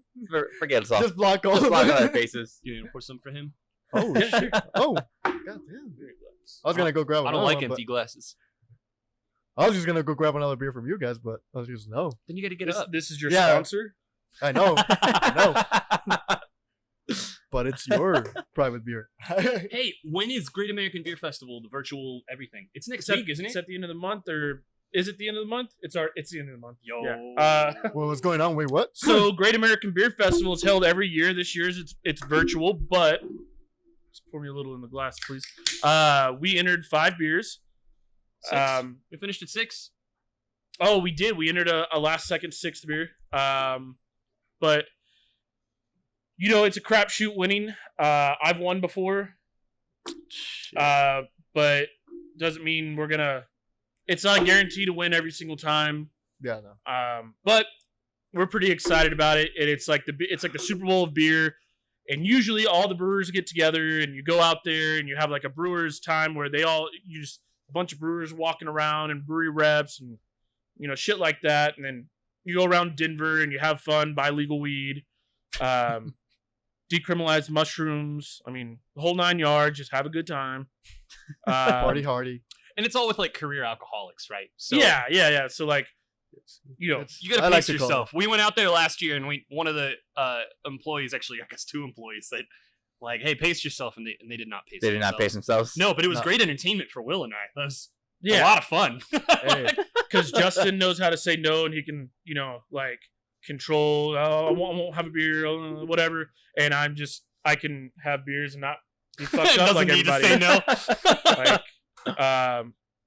C: forget it's all.
B: Just block all
C: Just
B: of
C: block
B: it.
C: all their faces.
A: You gonna pour some for him?
B: Oh shit. Oh. God damn. I was gonna go grab
A: I
B: another
A: don't like
B: one,
A: empty glasses.
B: but I was just gonna go grab another beer from you guys, but I was just no.
A: Then you got to get
D: This,
A: up.
D: this is your
B: Yeah.
D: sponsor.
B: I know. I know. But it's your private beer.
A: Hey, when is Great American Beer Festival, the virtual everything? It's next week, isn't
D: It's
A: it?
D: at the end of the month, or is it the end of the month? It's the end of the month.
A: Yo.
D: Yeah.
B: What's going on? Wait, what?
D: So Great American Beer Festival is held every year. This year's it's virtual, but just pour me a little in the glass, please. We entered 5 beers.
A: 6. We finished at 6.
D: Oh, we did. We entered a last second 6th beer. But you know, it's a crapshoot winning. I've won before. But doesn't mean we're gonna. It's not a guarantee to win every single time.
B: Yeah, no.
D: But we're pretty excited about it. And it's like the Super Bowl of beer. And usually all the brewers get together and you go out there and you have like a brewers time where you just a bunch of brewers walking around and brewery reps and you know shit like that. And then you go around Denver and you have fun, buy legal weed, decriminalize mushrooms. I mean, the whole 9 yards. Just have a good time.
B: Party hardy.
A: And it's all with like career alcoholics, right? So
D: Yeah. So like, you know,
A: you gotta
B: I like
A: pace
B: to call
A: yourself. We went out there last year and one of the employees, actually I guess 2 employees, said like, "Hey, pace yourself," and they did not pace
C: They did not pace themselves.
A: No, but it was
B: No.
A: great entertainment for Will and I. That was a
D: yeah,
A: lot of fun.
B: Hey,
D: because Justin knows how to say no and he can, you know, like control. Oh, I won't have a beer, whatever. And I can have beers and not be fucked up
A: Doesn't
D: like
A: need
D: everybody.
A: to say no.
D: Like,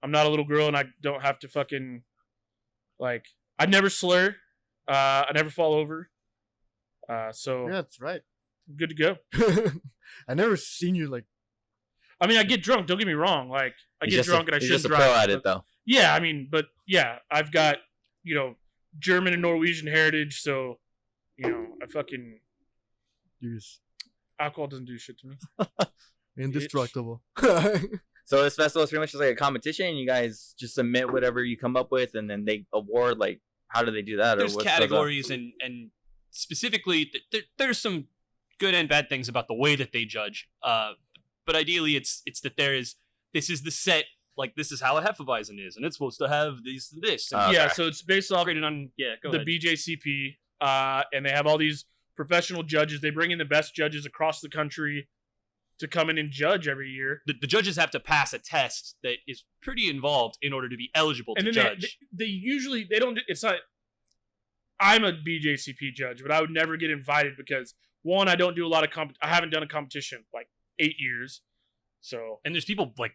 D: I'm not a little girl and I don't have to fucking like. I never slur. I never fall over. So
B: yeah, that's right.
D: I'm good to go.
B: I never seen you like.
D: I mean, I get drunk. Don't get me wrong. Like, I
C: He's
D: get
C: just
D: drunk and I
C: he's
D: shouldn't
C: just a
D: drive.
C: pro at
D: but-
C: it though.
D: Yeah, I mean, but yeah, I've got, you know, German and Norwegian heritage, so, you know, I fucking,
B: You's
D: alcohol doesn't do shit to me.
B: indestructible.
C: So this festival is pretty much just like a competition, and you guys just submit whatever you come up with, and then they award. Like, how do they do that?
A: There's
C: or what goes up?
A: categories and specifically there's some good and bad things about the way that they judge. But ideally, it's that this is the set. Like, this is how a Hefeweizen is, and it's supposed to have this. And
C: Okay.
D: Yeah, so it's based off
A: graded on go
D: the
A: ahead.
D: BJCP, and they have all these professional judges. They bring in the best judges across the country to come in and judge every year.
A: The judges have to pass a test that is pretty involved in order to be eligible
D: And
A: to
D: then
A: judge.
D: they usually, they don't, it's not, I'm a BJCP judge, but I would never get invited because, one, I don't do a lot of, I haven't done a competition like 8 years. So.
A: And there's people like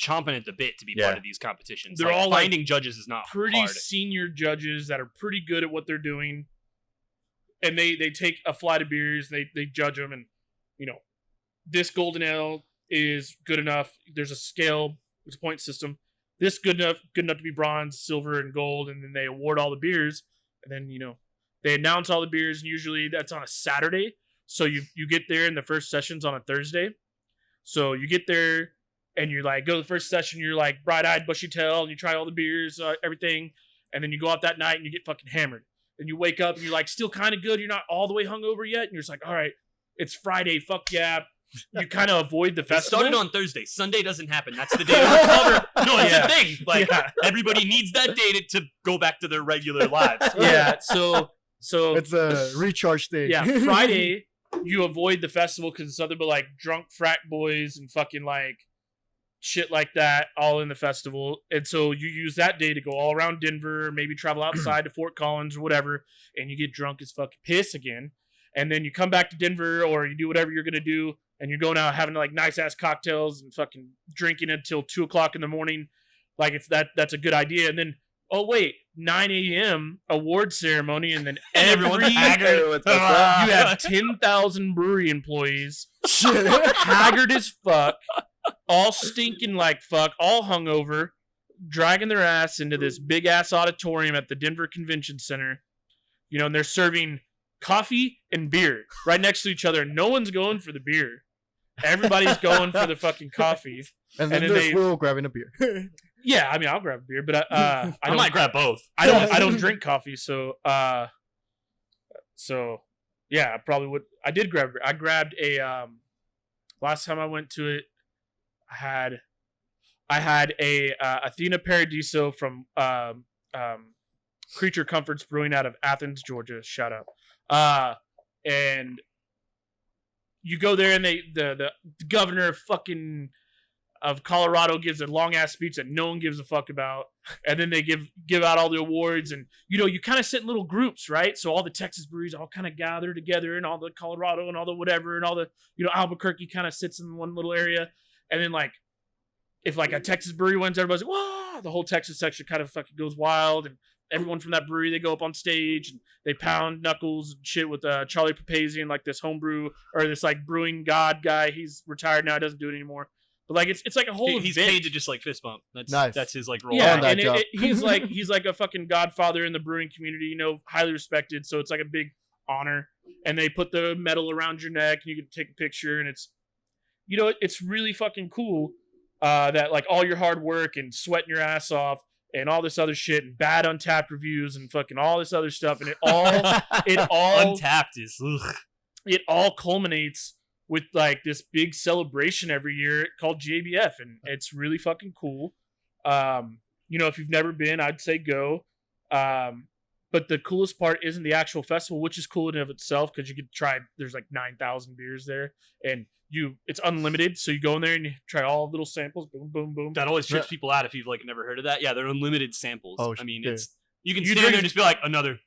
A: chomping at the bit to be part of these competitions.
D: They're
A: like,
D: all
A: finding judges is not
D: pretty
A: hard.
D: senior judges that are pretty good at what they're doing. And they take a flight of beers, they judge them, and, you know, this golden ale is good enough. There's a scale, there's a point system. This good enough to be bronze, silver, and gold, and then they award all the beers. And then, you know, they announce all the beers, and usually that's on a Saturday. So you get there, and the first session's on a Thursday. So you get there, and you're like, go to the first session, you're like bright-eyed, bushy-tailed, and you try all the beers, everything. And then you go out that night, and you get fucking hammered. And you wake up, and you're like still kind of good. You're not all the way hungover yet. And you're just like, all right, it's Friday, fuck yeah. You kind of avoid the
A: It
D: festival.
A: started on Thursday. Sunday doesn't happen. That's the day to recover. No, it's a thing. Like everybody needs that day to go back to their regular lives.
D: Yeah, so
B: It's a recharge day.
D: yeah, Friday you avoid the festival because it's nothing but like drunk frat boys and fucking like shit like that all in the festival. And so you use that day to go all around Denver, maybe travel outside to Fort Collins or whatever, and you get drunk as fucking piss again. And then you come back to Denver or you do whatever you're gonna do, and you're going out having like nice ass cocktails and fucking drinking until 2 o'clock in the morning. Like it's that's a good idea. And then, oh wait, 9 a.m. award ceremony, and then
A: Everyone's haggard.
D: you have 10,000 brewery employees, haggard as fuck, all stinking like fuck, all hungover, dragging their ass into this big ass auditorium at the Denver Convention Center. You know, and they're serving coffee and beer right next to each other. And no one's going for the beer. Everybody's going for the fucking coffee.
B: And then there's Will grabbing a beer.
D: Yeah, I mean, I'll grab a beer, but I
A: might grab both.
D: I don't drink coffee, so yeah, I probably would. I did grab. I grabbed a last time I went to it, I had a Athena Paradiso from Creature Comforts Brewing out of Athens, Georgia. Shout out. And you go there, and the governor of Colorado gives a long ass speech that no one gives a fuck about, and then they give out all the awards, and you kind of sit in little groups, right? So all the Texas breweries all kind of gather together, and all the Colorado and all the whatever, and all the Albuquerque kind of sits in one little area, and then like if like a Texas brewery wins, everybody's like, whoa! The whole Texas section kind of fucking goes wild, and everyone from that brewery, they go up on stage and they pound knuckles and shit with Charlie Papazian, like this homebrew or this like brewing god guy. He's retired now, doesn't do it anymore. But like it's like a whole
A: He's
D: event.
A: paid to just like fist bump. That's
B: Nice.
A: That's his like role.
D: Yeah,
B: that
D: and
B: job.
D: he's like a fucking godfather in the brewing community, highly respected. So it's like a big honor. And they put the medal around your neck, and you can take a picture, and it's it's really fucking cool. That like all your hard work and sweating your ass off and all this other shit and bad Untapped reviews and fucking all this other stuff, and it all
A: Untapped is ugh.
D: It all culminates with like this big celebration every year called JBF, and it's really fucking cool. If you've never been, I'd say go. But the coolest part isn't the actual festival, which is cool in and of itself because you get to try. There's like 9,000 beers there, and it's unlimited. So you go in there and you try all little samples. Boom, boom, boom.
A: That always trips people out if you've like never heard of that. Yeah, they're unlimited samples.
B: Oh,
A: I mean,
B: shit.
A: it's you can stand there and just be like another.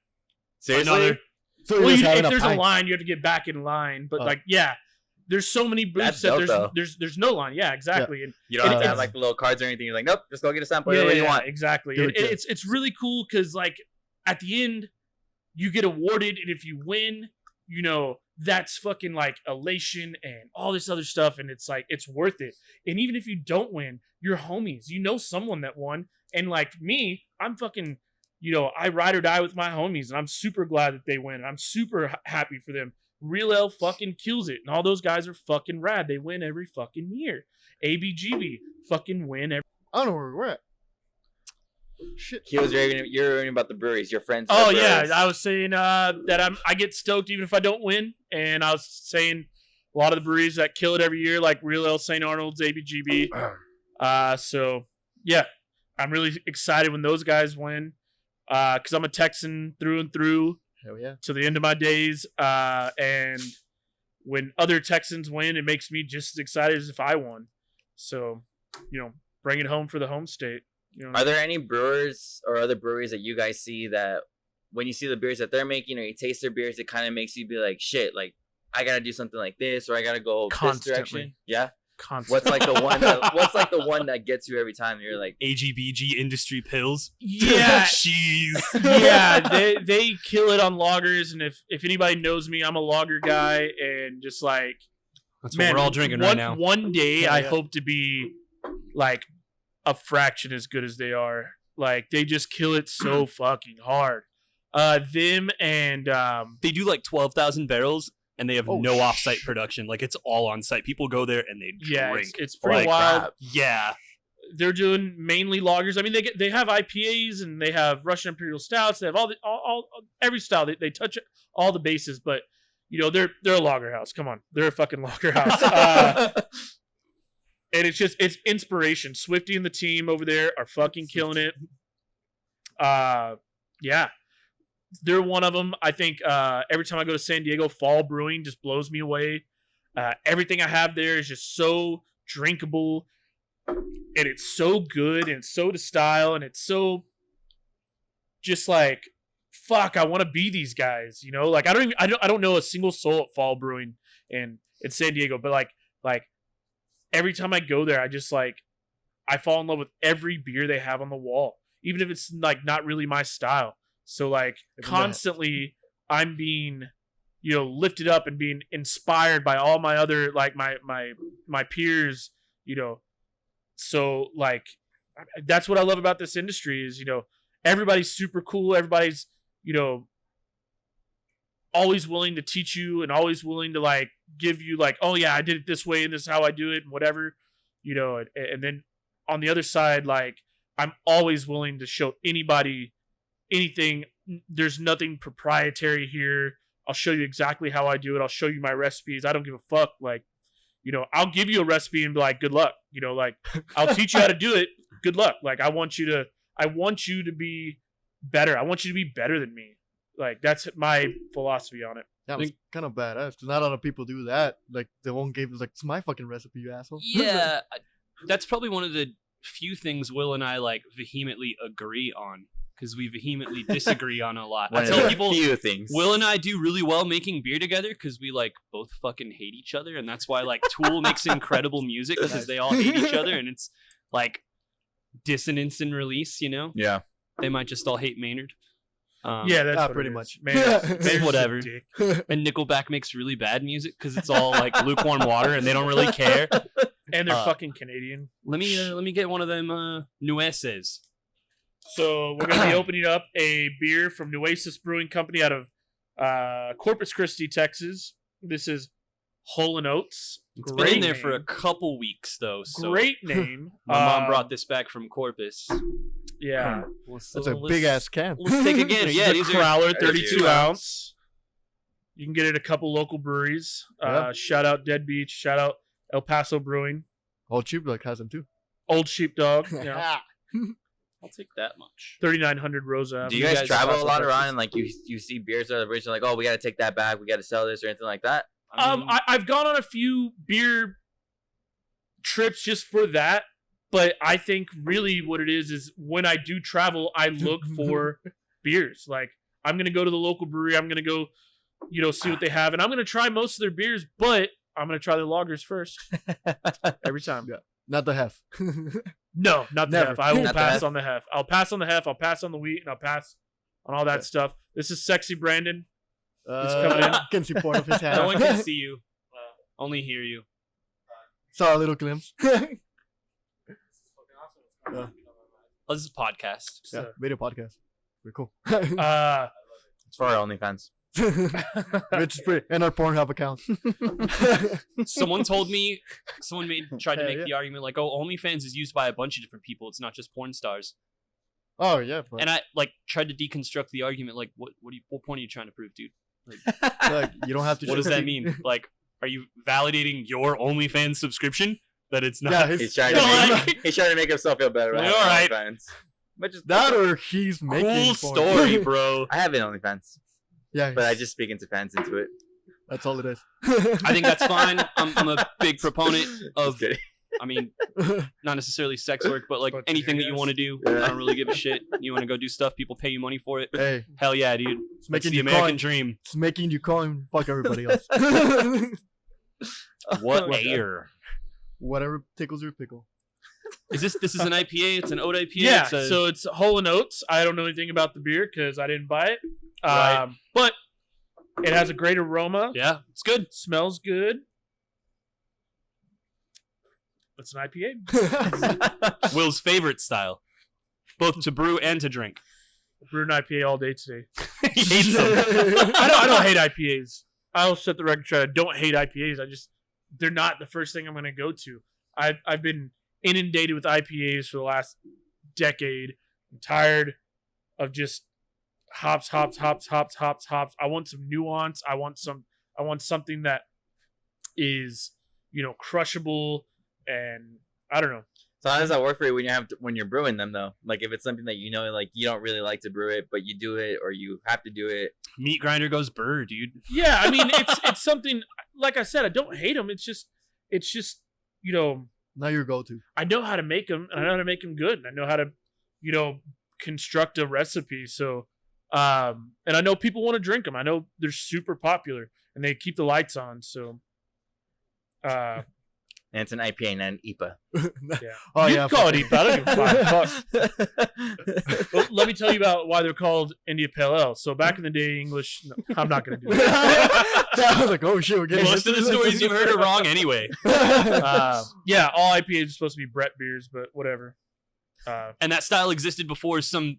C: Seriously?
A: Another.
B: So you're
D: Well,
B: just having
D: if there's a
B: pint.
D: line, you have to get back in line. But like, yeah, there's so many booths
C: That's
D: that
C: dope,
D: there's no line. Yeah, exactly. And
C: You don't have to
D: it's-
C: have like little cards or anything. You're like, nope, just go get a sample.
D: yeah,
C: Whatever you
D: yeah,
C: want.
D: exactly.
B: Do
D: And
B: it, yeah.
D: it's really cool because like at the end, you get awarded, and if you win, that's fucking like elation and all this other stuff, and it's like it's worth it. And even if you don't win, you're homies. Someone that won, and like me, I'm fucking. I ride or die with my homies, and I'm super glad that they win. And I'm super happy for them. Real L fucking kills it, and all those guys are fucking rad. They win every fucking year. ABGB fucking win every.
B: I don't know where we're at. Shit.
C: He was you're raving about the breweries, your friends.
D: Oh
C: the
D: yeah,
C: breweries.
D: I was saying that I get stoked even if I don't win, and I was saying a lot of the breweries that kill it every year, like Real L, St. Arnold's, ABGB. So yeah, I'm really excited when those guys win, because I'm a Texan through and through
B: Hell yeah.
D: to the end of my days, and when other Texans win, it makes me just as excited as if I won. So, bring it home for the home state.
C: Are there any brewers or other breweries that you guys see that when you see the beers that they're making or you taste their beers, it kind of makes you be like, shit, like I gotta do something like this or I gotta go this direction? Yeah.
D: Constantly.
C: What's like the one that gets you every time? You're like
A: AGBG Industry Pills.
D: Yeah.
A: Jeez.
D: Yeah, they kill it on lagers, and if anybody knows me, I'm a lager guy, and just like
A: That's what we're all drinking right now.
D: One day,
B: Yeah,
D: I
B: yeah.
D: hope to be like a fraction as good as they are. Like they just kill it so fucking hard. Them and
A: They do like 12,000 barrels, and they have
B: Oh,
A: no off-site production. Like it's all on-site. People go there and they
D: yeah,
A: drink.
D: it's pretty
C: Like
D: wild.
C: crap.
A: Yeah.
D: They're doing mainly lagers. I mean, they have IPAs and they have Russian Imperial Stouts. They have all every style. They touch all the bases, but they're a lager house. Come on, they're a fucking lager house. And it's inspiration. Swifty and the team over there are fucking killing it. Yeah, they're one of them. I think every time I go to San Diego, Fall Brewing just blows me away. Everything I have there is just so drinkable. And it's so good, and it's so to style, and it's so just like, fuck, I want to be these guys, Like I don't know a single soul at Fall Brewing in San Diego, but like every time I go there, I just like I fall in love with every beer they have on the wall, even if it's like not really my style. So like constantly, I'm being lifted up and being inspired by all my other like my peers, So like that's what I love about this industry is, everybody's super cool. Everybody's, always willing to teach you and always willing to like give you like, oh yeah, I did it this way and this is how I do it and whatever, and then on the other side, like I'm always willing to show anybody anything. There's nothing proprietary here. I'll show you exactly how I do it. I'll show you my recipes. I don't give a fuck. Like, I'll give you a recipe and be like, good luck. Like I'll teach you how to do it. Good luck. Like I want you to be better. I want you to be better than me. Like that's my philosophy on it.
B: Yeah, it's kind of badass. 'Cause not a lot of people do that. Like they won't give like it's my fucking recipe, you asshole.
A: Yeah. That's probably one of the few things Will and I like vehemently agree on, because we vehemently disagree on a lot. I tell people
C: few things.
A: Will and I do really well making beer together because we like both fucking hate each other, and that's why like Tool makes incredible music because they all hate each other, and it's like dissonance in release.
C: Yeah.
A: They might just all hate Maynard.
D: Yeah, that's what
B: pretty
D: it is.
B: much.
D: Maynard's
A: Whatever.
D: a dick.
A: And Nickelback makes really bad music because it's all like lukewarm water, and they don't really care.
D: And they're fucking Canadian.
A: Let me get one of them Nueces.
D: So we're going to be opening up a beer from Nueces Brewing Company out of Corpus Christi, Texas. This is Hole and Oats.
A: It's been in there for a couple weeks though. So
D: Great name.
A: my mom brought this back from Corpus.
D: Yeah.
B: That's a big ass can.
A: Let's take a gander.
D: This
A: Yeah,
D: is
A: these
D: a
A: are
D: Crowler,
C: 32
D: 32 ounce. You can get it at a couple local breweries.
B: Yeah.
D: Shout out Dead Beach. Shout out El Paso Brewing.
B: Old SheepDOg has them too.
D: Old SheepDOg. Yeah.
A: I'll take that much.
D: 3900 Rosa Ave.
C: Do you guys
A: guys
C: travel
D: Paso,
C: a lot
D: Texas.
C: around and like you see beers that are originally like, oh, we got to take that back, we got to sell this or anything like that?
D: I've gone on a few beer trips just for that, but I think really what it is when I do travel, I look for beers. Like I'm gonna go to the local brewery, I'm gonna go, see what they have, and I'm gonna try most of their beers, but I'm gonna try their lagers first every time.
B: Yeah. Not the hef.
D: No, not the
B: Never.
D: hef. I will
C: Not the
D: pass
C: hef.
D: on the hef. I'll pass on the hef. I'll pass on the wheat, and I'll pass on all that
B: Okay.
D: stuff. This is Sexy Brandon. coming in.
B: Can see part of his hand.
A: No one can see you, only hear you.
B: Saw a little glimpse.
A: Oh, this is a podcast.
B: Yeah, video podcast. Pretty cool.
C: It's for our OnlyFans.
B: Which is pretty. And our Pornhub account.
A: Someone tried to
B: Hell
A: make
B: yeah.
A: the argument like, oh, OnlyFans is used by a bunch of different people. It's not just porn stars.
B: Oh yeah, but
A: And I like tried to deconstruct the argument. Like, what point are you trying to prove, dude?
B: like you don't have to.
A: What does that mean? Like, are you validating your OnlyFans subscription that it's not?
B: Yeah,
C: He's trying to he's trying to make himself feel better. About
A: All right.
C: OnlyFans. But just
B: that or he's making
A: Cool
B: porn.
A: story, bro.
C: I have an OnlyFans,
B: Yeah,
C: but I just speak into fans into it.
B: That's all it is.
A: I think that's fine. I'm a big proponent of,
C: Just kidding.
A: I mean, not necessarily sex work, but like
D: But
A: anything that you
D: yes.
A: want to do.
C: Yeah.
A: I don't really give a shit. You want to go do stuff, people pay you money for it.
B: Hey,
A: Hell yeah, dude.
B: it's
A: That's
B: making
A: the
B: you
A: American
B: calling.
A: dream.
B: It's making you call and fuck everybody else.
A: What air?
B: Whatever tickles your pickle.
A: This is an IPA. It's an oat IPA.
D: Yeah,
A: It's a,
D: so it's Whole and Oats. I don't know anything about the beer because I didn't buy it.
A: Right.
D: But it has a great aroma.
A: yeah, it's good.
D: Smells good. It's an IPA.
A: Will's favorite style, both to brew and to drink.
D: Brewed an IPA all day today.
A: He hates them.
D: I don't hate IPAs. I'll set the record straight. I don't hate IPAs. They're not the first thing I'm going to go to. I've been inundated with IPAs for the last decade. I'm tired of just hops. I want some nuance. I want something that is, crushable, and I don't know.
C: So how does that work for you when you're brewing them though? Like if it's something that like you don't really like to brew it, but you do it or you have to do it.
A: Meat grinder goes burr, dude.
D: Yeah, I mean it's something, like I said, I don't hate them. It's just
B: Not your go-to.
D: I know how to make them, and I know how to make them good, and I know how to construct a recipe. So and I know people want to drink them. I know they're super popular and they keep the lights on. So
C: And it's an IPA, not an IPA.
D: yeah.
B: Oh
D: You
B: yeah.
D: can call
B: fuck
D: it IPA. I don't give a fuck. Well, let me tell you about why they're called India Pale Ale. So back in the day, English. No, I'm not going to do that.
B: I was like, oh shit, we're getting
A: Most of the stories you've heard are wrong anyway.
D: Yeah, all IPAs are supposed to be Brett beers, but whatever.
A: And that style existed before some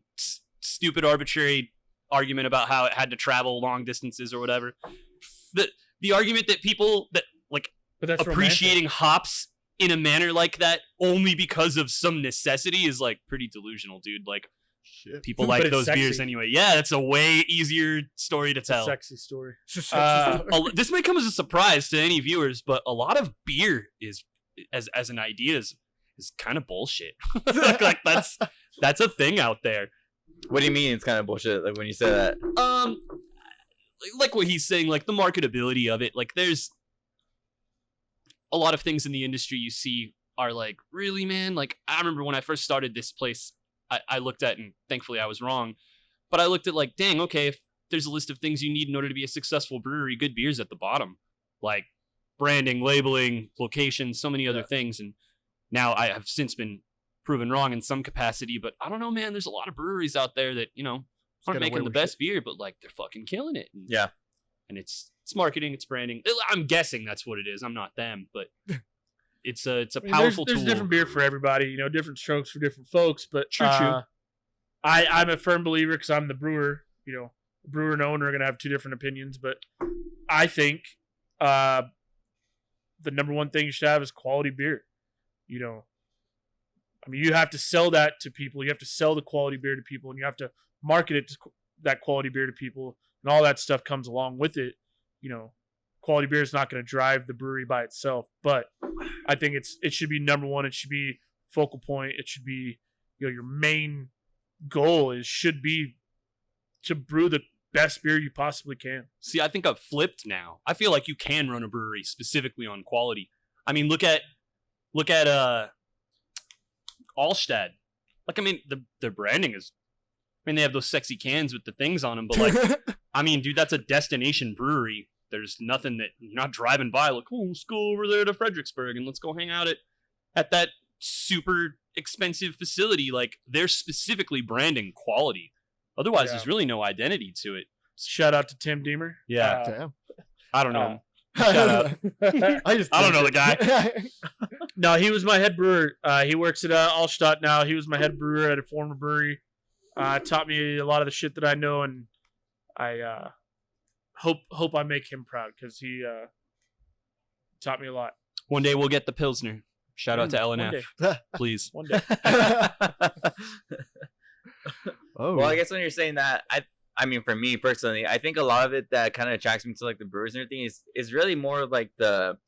A: stupid arbitrary argument about how it had to travel long distances or whatever. The argument that people that like
D: But that's
A: appreciating hops in a manner like that only because of some necessity is like pretty delusional, dude. Like
B: Shit.
A: people
D: But
A: like
D: it's
A: those
D: sexy.
A: beers anyway. Yeah, that's a way easier story to
D: It's a
A: tell.
D: sexy story.
A: This may come as a surprise to any viewers, but a lot of beer is as an idea is kind of bullshit. like that's a thing out there.
C: What do you mean it's kind of bullshit? Like when you say that?
A: Like what he's saying, like the marketability of it. Like there's a lot of things in the industry you see are like, really, man? Like I remember when I first started this place, I looked at, and thankfully I was wrong, but I looked at like, dang, okay, if there's a list of things you need in order to be a successful brewery, good beer's at the bottom. Like branding, labeling, location, so many other things. And now I have since been proven wrong in some capacity, but I don't know, man. There's a lot of breweries out there that, aren't
B: get away
A: making the
B: with
A: best beer, but like they're fucking killing it. And,
C: Yeah.
A: and it's marketing, it's branding. I'm guessing that's what it is. I'm not them, but it's a powerful
D: there's
A: tool.
D: different beer for everybody, different strokes for different folks. But
A: True.
D: I'm a firm believer because I'm the brewer. Brewer and owner are gonna have two different opinions, but I think the number one thing you should have is quality beer. I mean, you have to sell that to people. You have to sell the quality beer to people, and you have to market it to that quality beer to people, and all that stuff comes along with it. Quality beer is not going to drive the brewery by itself, but I think it should be number one. It should be focal point. It should be, your main goal should be to brew the best beer you possibly can.
A: See, I think I've flipped now. I feel like you can run a brewery specifically on quality. I mean, look at Allstad. Like, I mean, their branding is. I mean, they have those sexy cans with the things on them, but like, I mean, dude, that's a destination brewery. There's nothing that you're not driving by like, oh, let's go over there to Fredericksburg and let's go hang out at that super expensive facility. Like, they're specifically branding quality. Otherwise, there's really no identity to it.
D: Shout out to Tim Deemer.
A: Yeah,
B: Damn.
A: I don't know him.
D: Shout out.
B: I
A: don't know the guy.
D: No, he was my head brewer. He works at Allstadt now. He was my head brewer at a former brewery. Taught me a lot of the shit that I know, and I hope I make him proud because he taught me a lot.
A: One day we'll get the Pilsner. Shout out to
D: One
A: LNF,
D: day.
A: please.
D: One day.
B: Oh.
C: Well, I guess when you're saying that, I mean, for me personally, I think a lot of it that kind of attracts me to like the brewers and everything is really more of like the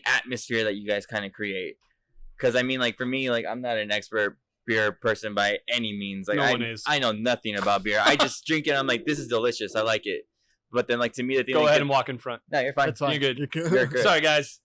C: atmosphere that you guys kind of create. Because I mean, like for me, like I'm not an expert beer person by any means. Like
A: No one is.
C: I know nothing about beer. I just drink it. I'm like, this is delicious. I like it. But then, like, to me, the thing
A: Go
C: that
A: ahead
C: gets-
A: and walk in front.
C: No, you're fine.
B: That's fine.
A: You're good.
C: You're good.
A: Sorry, guys.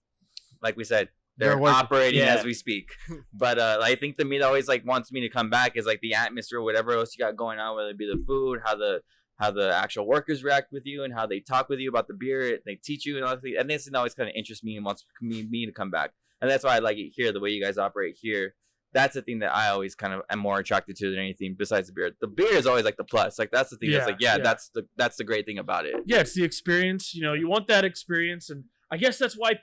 C: Like we said,
B: They're
C: they're
B: working.
C: operating
A: Yeah.
C: as we speak. But I think the meat that always like wants me to come back is like the atmosphere, whatever else you got going on, whether it be the food, how the actual workers react with you, and how they talk with you about the beer, they teach you, and all that. And this thing always kind of interests me and wants me to come back. And that's why I like it here, the way you guys operate here. That's the thing that I always kind of am more attracted to than anything besides the beer. The beer is always like the plus. Like that's the thing. That's like that's the great thing about it.
D: Yeah, it's the experience. You know, you want that experience, and I guess that's why.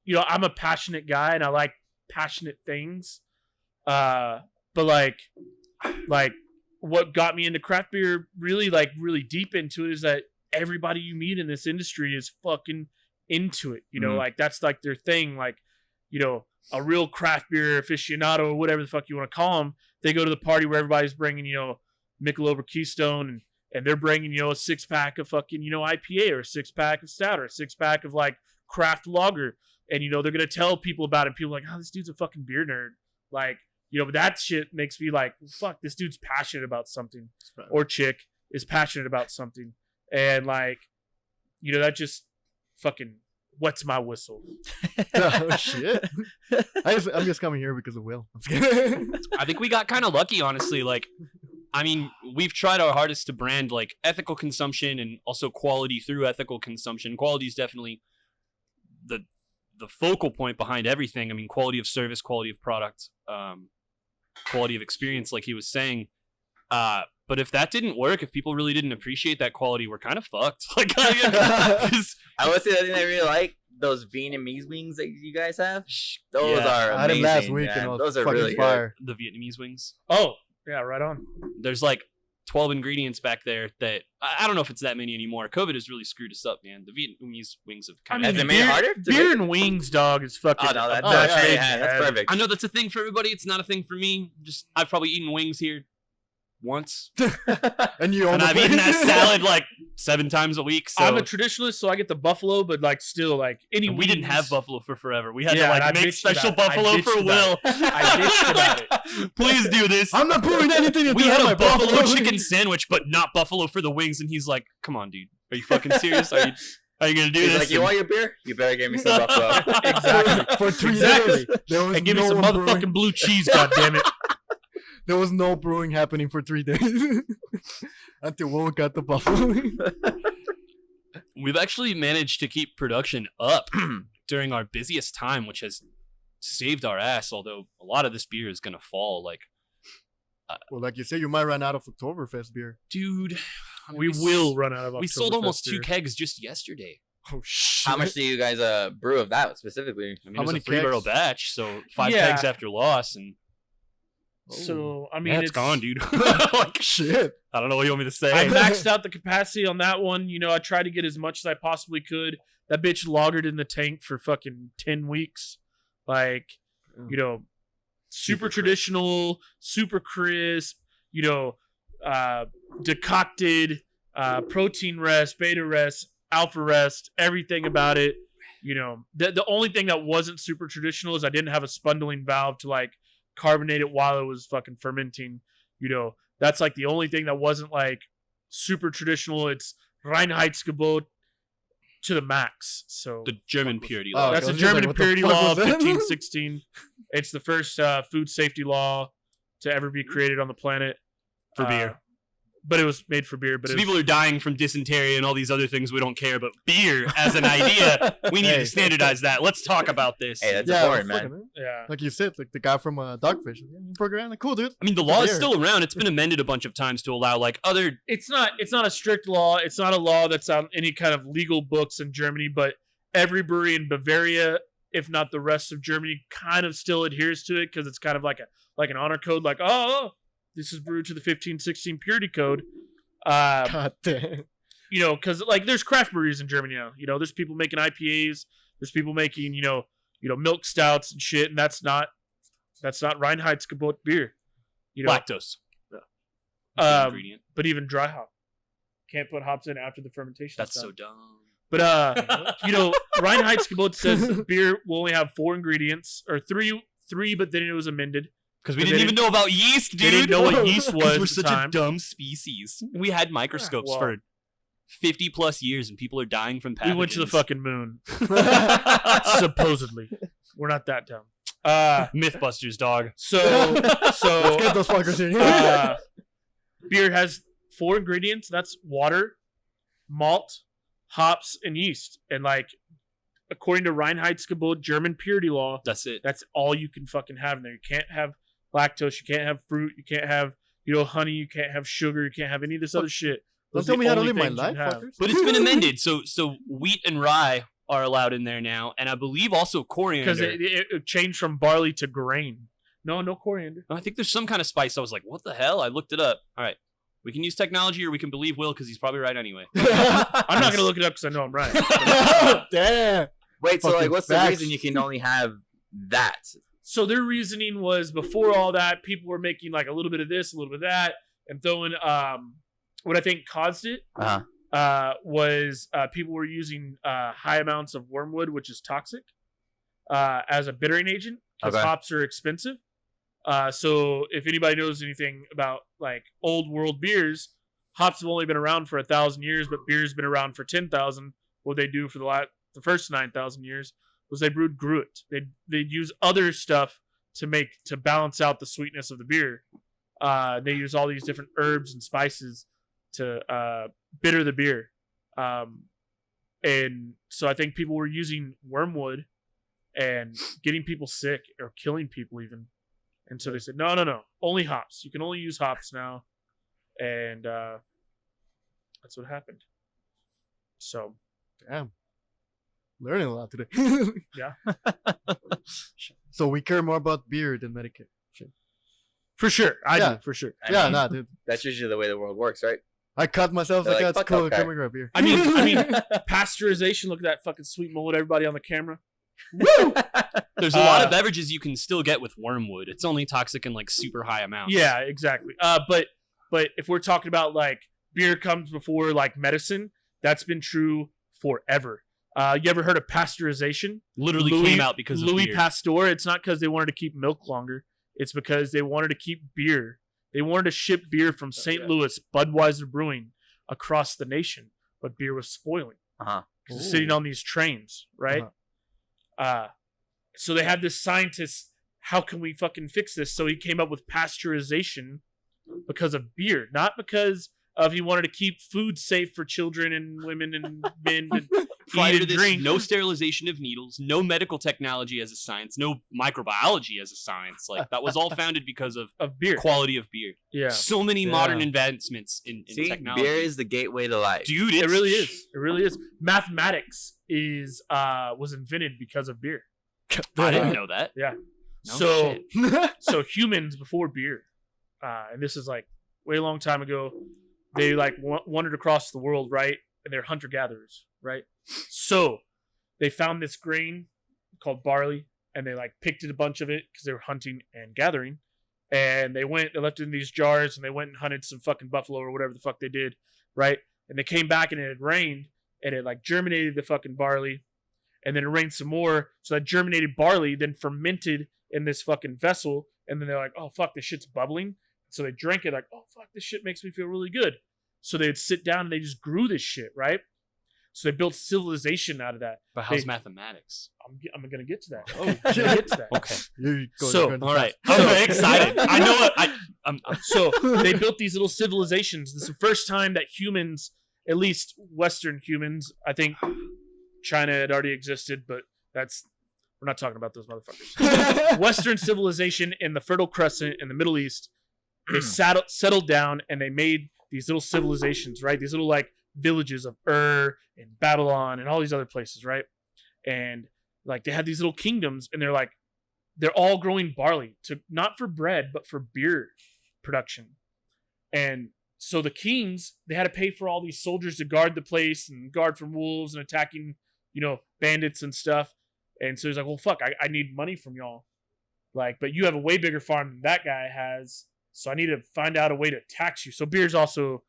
D: You know, I'm a passionate guy, and I like passionate things. But like what got me into craft beer really deep into it is that everybody you meet in this industry is fucking into it. You know, like that's like their thing. Like, you know, a real craft beer aficionado or whatever the fuck you want to call them, they go to the party where everybody's bringing, you know, Michelob or Keystone, and they're bringing, you know, a 6-pack of fucking, you know, IPA or a 6-pack of stout or a 6-pack of like craft lager. And, you know, they're going to tell people about it. People are like, oh, this dude's a fucking beer nerd. Like, you know, but that shit makes me like, fuck, this dude's passionate about something. Or chick is passionate about something. And like, you know, that just fucking wets my whistle.
B: Oh shit! I'm just coming here because of Will. I'm just kidding.
A: I think we got kind of lucky, honestly. Like, I mean, we've tried our hardest to brand like ethical consumption and also quality through ethical consumption. Quality is definitely the focal point behind everything. I mean, quality of service, quality of product, quality of experience, like he was saying. But if that didn't work, if people really didn't appreciate that quality, we're kind of fucked. Like,
C: I would say the thing I really like, those Vietnamese wings that you guys have. Those are amazing.
B: I had them last week,
C: man.
B: and
C: those are
B: fucking
C: really
B: fire.
A: the Vietnamese wings.
D: Oh, yeah, right on.
A: There's like 12 ingredients back there that I don't know if it's that many anymore. COVID has really screwed us up, man. The Vietnamese wings have kind
C: Has
A: of.
C: it made it harder? to
D: Beer
C: make?
D: and wings, dog, is fucking.
C: Oh no, that's
D: that's
C: perfect.
A: I know that's a thing for everybody. It's not a thing for me. Just I've probably eaten wings here once,
B: And you own
A: and
B: the
A: I've eaten
B: place.
A: that salad like 7 times a week. So
D: I'm a traditionalist, so I get the buffalo, but like still, like any.
A: and we didn't
D: wings-
A: have buffalo for forever. We had
D: Yeah,
A: to
D: and I
A: like make
D: bitched
A: special
D: about it. I
A: buffalo
D: bitched
A: for
D: about
A: Will.
D: it. I bitched about
A: it. Please do this.
B: I'm not pouring anything into
A: We had
B: my
A: a buffalo chicken sandwich, but not buffalo for the wings. And he's like, "Come on, dude. Are you fucking serious? Are you gonna do
C: He's
A: this?"
C: like, you want your beer? You better give me some buffalo.
D: Exactly.
B: For 3
D: Exactly.
B: days. There was
D: And give me
B: no
D: some
B: one
D: motherfucking
B: brewing.
D: blue cheese, goddammit.
B: There was no brewing happening for 3 days until Will got the buffalo.
A: We've actually managed to keep production up during our busiest time, which has saved our ass. Although a lot of this beer is gonna fall. Like,
B: Well, like you said, you might run out of Oktoberfest beer.
A: dude,
D: We will run out of.
A: We sold
D: Oktoberfest
A: almost
D: beer.
A: 2 kegs just yesterday.
B: Oh shit!
C: How much do you guys brew of that specifically?
A: I mean,
B: How
A: it was
B: many
A: a 3-barrel
B: kegs?
A: batch, so 5
D: Yeah.
A: kegs after loss, and
D: So I mean,
A: yeah, it's gone, dude.
B: Like shit.
A: I don't know what you want me to say.
D: I maxed out the capacity on that one. You know, I tried to get as much as I possibly could. That bitch lagered in the tank for fucking 10 weeks. Like, you know, super traditional, super crisp, you know, decocted, protein rest, beta rest, alpha rest, everything about it. You know, the only thing that wasn't super traditional is I didn't have a spundling valve to like carbonate it while it was fucking fermenting. You know, that's like the only thing that wasn't like super traditional. It's Reinheitsgebot to the max. So
A: The German purity
B: Oh,
A: law.
D: that's
B: okay,
D: a
B: I was just
D: German
B: like, what the
D: impurity
B: fuck
D: law
B: was
D: of
B: that?
D: 1516. It's the first food safety law to ever be created on the planet
A: For beer.
D: But it was made for beer. But
A: So
D: it was,
A: people are dying from dysentery and all these other things we don't care, but beer as an idea, we need
B: Hey.
A: to standardize that. Let's talk about this.
C: Hey, that's
B: Yeah,
C: important,
B: fucking
C: man.
D: yeah.
B: Like you said, like the guy from Dogfish. Program, like, cool, dude.
A: I mean, the law is
B: Beer.
A: still around. It's been amended a bunch of times to allow like other.
D: It's not a strict law. It's not a law that's on any kind of legal books in Germany, but every brewery in Bavaria, if not the rest of Germany, kind of still adheres to it because it's kind of like an honor code. Like, oh, this is brewed to the 1516 purity code.
B: God damn.
D: You know, because like there's craft breweries in Germany now. You know, there's people making IPAs. There's people making you know milk stouts and shit, and that's not Reinheitsgebot beer. You know,
A: Lactose. Yeah. Ingredient.
D: but even dry hop can't put hops in after the fermentation.
A: That's so dumb.
D: But you know, Reinheitsgebot says that beer will only have 4 ingredients or three, but then it was amended.
A: Because we
D: They
A: didn't even
D: didn't-
A: know about yeast, dude.
D: They didn't know what yeast was.
A: Because we're
D: at the
A: such
D: time.
A: a dumb species. We had microscopes
D: well,
A: for 50 plus years and people are dying from pathogens.
D: We went to the fucking moon. Supposedly. We're not that dumb.
A: Mythbusters, dog.
D: So
B: Let's get those fuckers in here.
D: beer has 4 ingredients. That's water, malt, hops, and yeast. And like, according to Reinheitsgebot, German purity law,
A: That's it.
D: that's all you can fucking have in there. You can't have lactose. You can't have fruit. You can't have, honey. You can't have sugar. You can't have any of this other shit.
B: Don't
D: Those
B: tell
D: are
B: me
D: the
B: how to
D: only
B: live my
D: things you
B: life,
D: have.
B: fuckers.
A: But it's been amended, so wheat and rye are allowed in there now, and I believe also coriander.
D: Because it changed from barley to grain. No coriander.
A: I think there's some kind of spice. I was like, what the hell? I looked it up. All right. We can use technology or we can believe Will because he's probably right anyway.
D: I'm not going to look it up because I know I'm right.
B: Damn.
C: Wait, so like,
B: Fucking
C: what's
B: facts.
C: the reason you can only have that?
D: So their reasoning was before all that, people were making like a little bit of this, a little bit of that, and throwing what I think caused it was people were using high amounts of wormwood, which is toxic, as a bittering agent because hops are expensive. So if anybody knows anything about like old world beers, hops have only been around for 1,000 years, but beer's been around for 10,000. What they do for the first 9,000 years was they brewed gruit. They'd use other stuff to balance out the sweetness of the beer. They use all these different herbs and spices to bitter the beer. And so I think people were using wormwood and getting people sick or killing people even. And so they said, no, only hops. You can only use hops now. And that's what happened. So.
B: Damn. Learning a lot today.
D: Yeah.
B: So we care more about beer than medication.
D: For sure. I
B: Yeah.
D: do, for sure.
C: I mean,
B: Dude.
C: That's usually the way the world works, right?
B: I cut myself
C: They're
B: like,
C: like,
B: that's
C: "Fuck
B: cool.
C: off, guy."
B: Come and grab beer.
D: I mean, pasteurization. Look at that fucking sweet mold. Everybody on the camera. Woo!
A: There's a lot of beverages you can still get with wormwood. It's only toxic in like super high amounts.
D: Yeah, exactly. But if we're talking about like beer comes before like medicine, that's been true forever. You ever heard of pasteurization?
A: Literally came out because of
D: Louis
A: beer.
D: Pasteur. It's not because they wanted to keep milk longer. It's because they wanted to keep beer. They wanted to ship beer from St. Louis, Budweiser Brewing, across the nation, but beer was spoiling.
C: Uh-huh.
D: Because it's sitting on these trains, right? So they had this scientist, how can we fucking fix this? So he came up with pasteurization because of beer, not because of he wanted to keep food safe for children and women and men and
A: Prior
D: eat
A: to
D: and
A: this,
D: drink.
A: no sterilization of needles, no medical technology as a science, no microbiology as a science. Like that was all founded because of
D: beer.
A: quality of beer.
D: Yeah.
A: So many modern advancements in
C: See,
A: technology.
C: beer is the gateway to life.
A: Dude,
D: It really is. It really is. Mathematics was invented because of beer.
A: I didn't know that.
D: Yeah.
A: No
D: so
A: shit.
D: so humans before beer, and this is like way long time ago, they like wandered across the world, right? And they're hunter gatherers, right? So they found this grain called barley, and they like picked a bunch of it because they were hunting and gathering. And they left it in these jars, and they went and hunted some fucking buffalo or whatever the fuck they did, right? And they came back and it had rained, and it like germinated the fucking barley, and then it rained some more, so that germinated barley then fermented in this fucking vessel, and then they're like, oh fuck, this shit's bubbling. So they drank it like, oh fuck, this shit makes me feel really good. So they'd sit down and they just grew this shit, right? So they built civilization out of that.
A: But how's mathematics?
D: I'm gonna get to that.
A: Oh,
D: I'm gonna get to that.
A: Okay.
D: So,
A: All right. I'm very excited. I know what I'm
D: So they built these little civilizations. This is the first time that humans, at least Western humans, I think China had already existed, but we're not talking about those motherfuckers. Western civilization in the Fertile Crescent in the Middle East, they settled down and they made these little civilizations, right? These little like villages of Ur and Babylon and all these other places, right? And like they had these little kingdoms, and they're all growing barley not for bread but for beer production. And so the kings, they had to pay for all these soldiers to guard the place and guard from wolves and attacking, bandits and stuff. And so he's like, well, fuck, I need money from y'all. Like, but you have a way bigger farm than that guy has, so I need to find out a way to tax you. So beer's also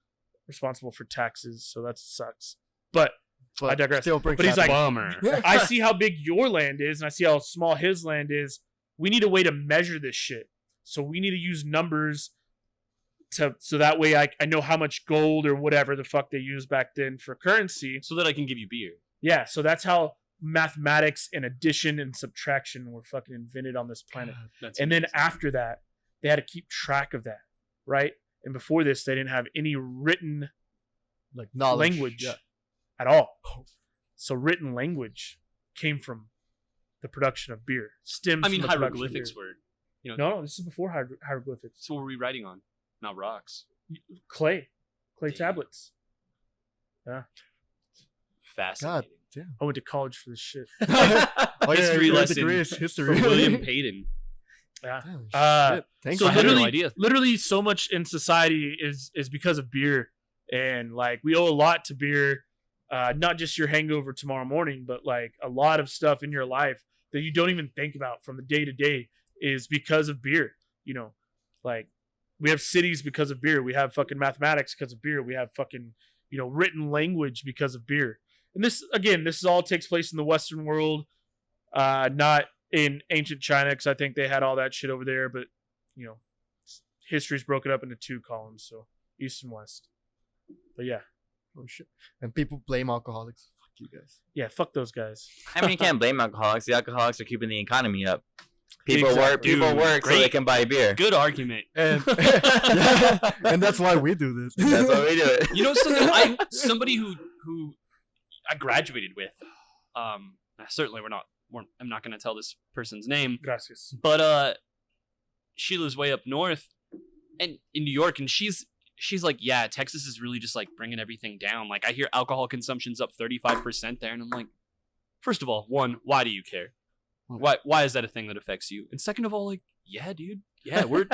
D: responsible for taxes, so that sucks. But I digress. But he's like,
A: bummer.
D: I see how big your land is, and I see how small his land is. We need a way to measure this shit. So we need to use numbers so that way I know how much gold or whatever the fuck they used back then for currency.
A: So that I can give you beer.
D: Yeah, so that's how mathematics and addition and subtraction were fucking invented on this planet.
B: God,
A: That's
D: And then
A: amazing.
D: after that, they had to keep track of that, right? And before this, they didn't have any written
B: like knowledge.
D: language
B: Yeah.
D: at all. So written language came from the production of beer. Stems
A: I mean,
D: from the production of
A: hieroglyphics
D: beer.
A: were.
D: No, this is before hieroglyphics.
A: So what were we writing on? Not rocks.
D: Clay
A: Damn.
D: tablets.
A: Fascinating.
B: Damn.
D: I went to college for this shit.
B: Oh,
A: History
B: your
A: lesson
B: degree is
A: For
B: history.
A: William Payton.
D: Yeah.
B: Damn, shit. Thanks
D: so
A: I
B: for
A: had no
D: literally-
A: idea.
D: Literally, so much in society is because of beer, and like we owe a lot to beer. Not just your hangover tomorrow morning, but like a lot of stuff in your life that you don't even think about from the day to day is because of beer. You know, like we have cities because of beer. We have fucking mathematics because of beer. We have fucking, written language because of beer. And this all takes place in the Western world, not in ancient China, because I think they had all that shit over there. But, history's broken up into two columns, so East and West. But yeah.
B: Oh shit! And people blame alcoholics. Fuck you guys.
D: Yeah, fuck those guys.
C: I mean, you can't blame alcoholics. The alcoholics are keeping the economy up. People
D: Exactly.
C: work. People
A: Dude,
C: work so
A: great.
C: they can buy beer.
A: Good argument.
B: And yeah, and that's why we do this.
C: That's why we do it.
A: You know somebody who I graduated with. Certainly I'm not going to tell this person's name,
D: Gracias.
A: but she lives way up north, and in New York, and she's like, yeah, Texas is really just like bringing everything down. Like I hear alcohol consumption's up 35% there, and I'm like, first of all, one, why do you care? Why is that a thing that affects you? And second of all, like, yeah, dude, yeah, we're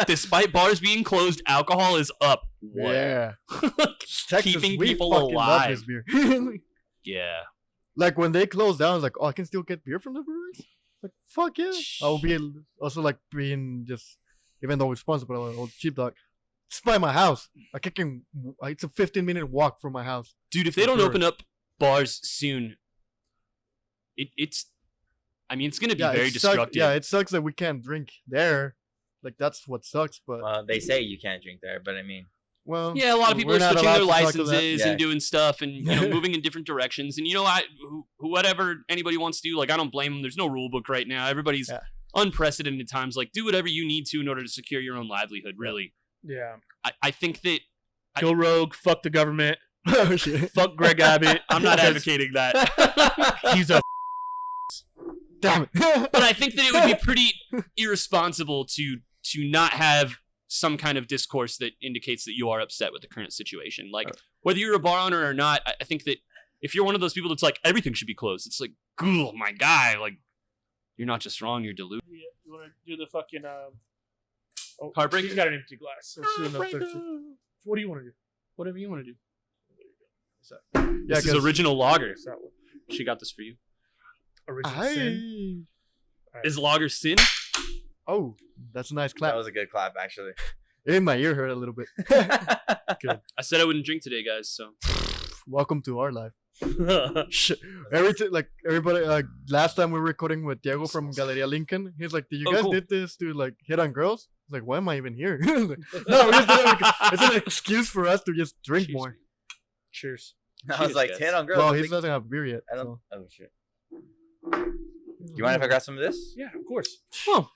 A: despite bars being closed, alcohol is up. What?
B: Yeah. Texas,
A: Keeping
B: we
A: people
B: fucking love
A: alive.
B: this beer.
A: Yeah.
B: Like when they close down, it's like, oh, I can still get beer from the breweries. Like, fuck yeah. I'll be also like being just, even though we're sponsored by old SheepDOg, it's by my house. Like it's a 15-minute walk from my house.
A: Dude, if they don't open up bars soon, it's going to be very
B: it
A: destructive.
B: sucks. Yeah, it sucks that we can't drink there. Like that's what sucks. But
C: Well, they say you can't drink there, but I mean,
B: well,
A: Yeah, a lot of people
B: we're
A: are
B: not
A: switching
B: allowed
A: their
B: to talk to that.
A: licenses
C: Yeah.
A: and doing stuff and moving in different directions. And whatever anybody wants to do, like I don't blame them. There's no rule book right now. Everybody's
B: Yeah.
A: unprecedented times. Like do whatever you need to in order to secure your own livelihood. Really,
D: Yeah.
A: I think that
D: Go rogue. Fuck the government.
B: oh shit!
D: Fuck Greg Abbott.
A: I'm not
D: because
A: advocating that.
D: He's a
B: Damn it!
A: But I think that it would be pretty irresponsible to not have some kind of discourse that indicates that you are upset with the current situation. Like whether you're a bar owner or not, I think that if you're one of those people that's like everything should be closed, it's like, oh my guy, like you're not just wrong, you're deluded.
D: You want to do the fucking oh,
A: Heartbreaker?
D: He's got an empty glass. Let's do another 30. What do you want to do?
A: Whatever you want to do.
B: Yeah,
A: This is
B: 'cause
A: original lager.
D: Is that one?
A: She got this for you.
D: Original sin.
A: Is lager sin?
B: Oh, that's a nice
C: that
B: clap.
C: was a good clap, actually.
B: In my ear hurt a little bit.
A: I said I wouldn't drink today, guys. So
B: Welcome to our life. Everybody, last time we were recording with Diego from Galeria Lincoln, he's like, "Did you
A: Oh,
B: guys
A: cool.
B: did this to like hit on girls?" I was like, "Why am I even here?" Like, no, we just did it because it's an excuse for us to just drink
A: Cheers,
B: more.
A: man.
D: Cheers.
C: I was like,
A: guys.
C: 10 on girls.
B: Well,
C: I
B: he
C: think-
B: doesn't have beer yet.
C: I don't.
B: So.
C: Oh shit. You mind if I grab some of this?
D: Yeah, of course.
A: Oh,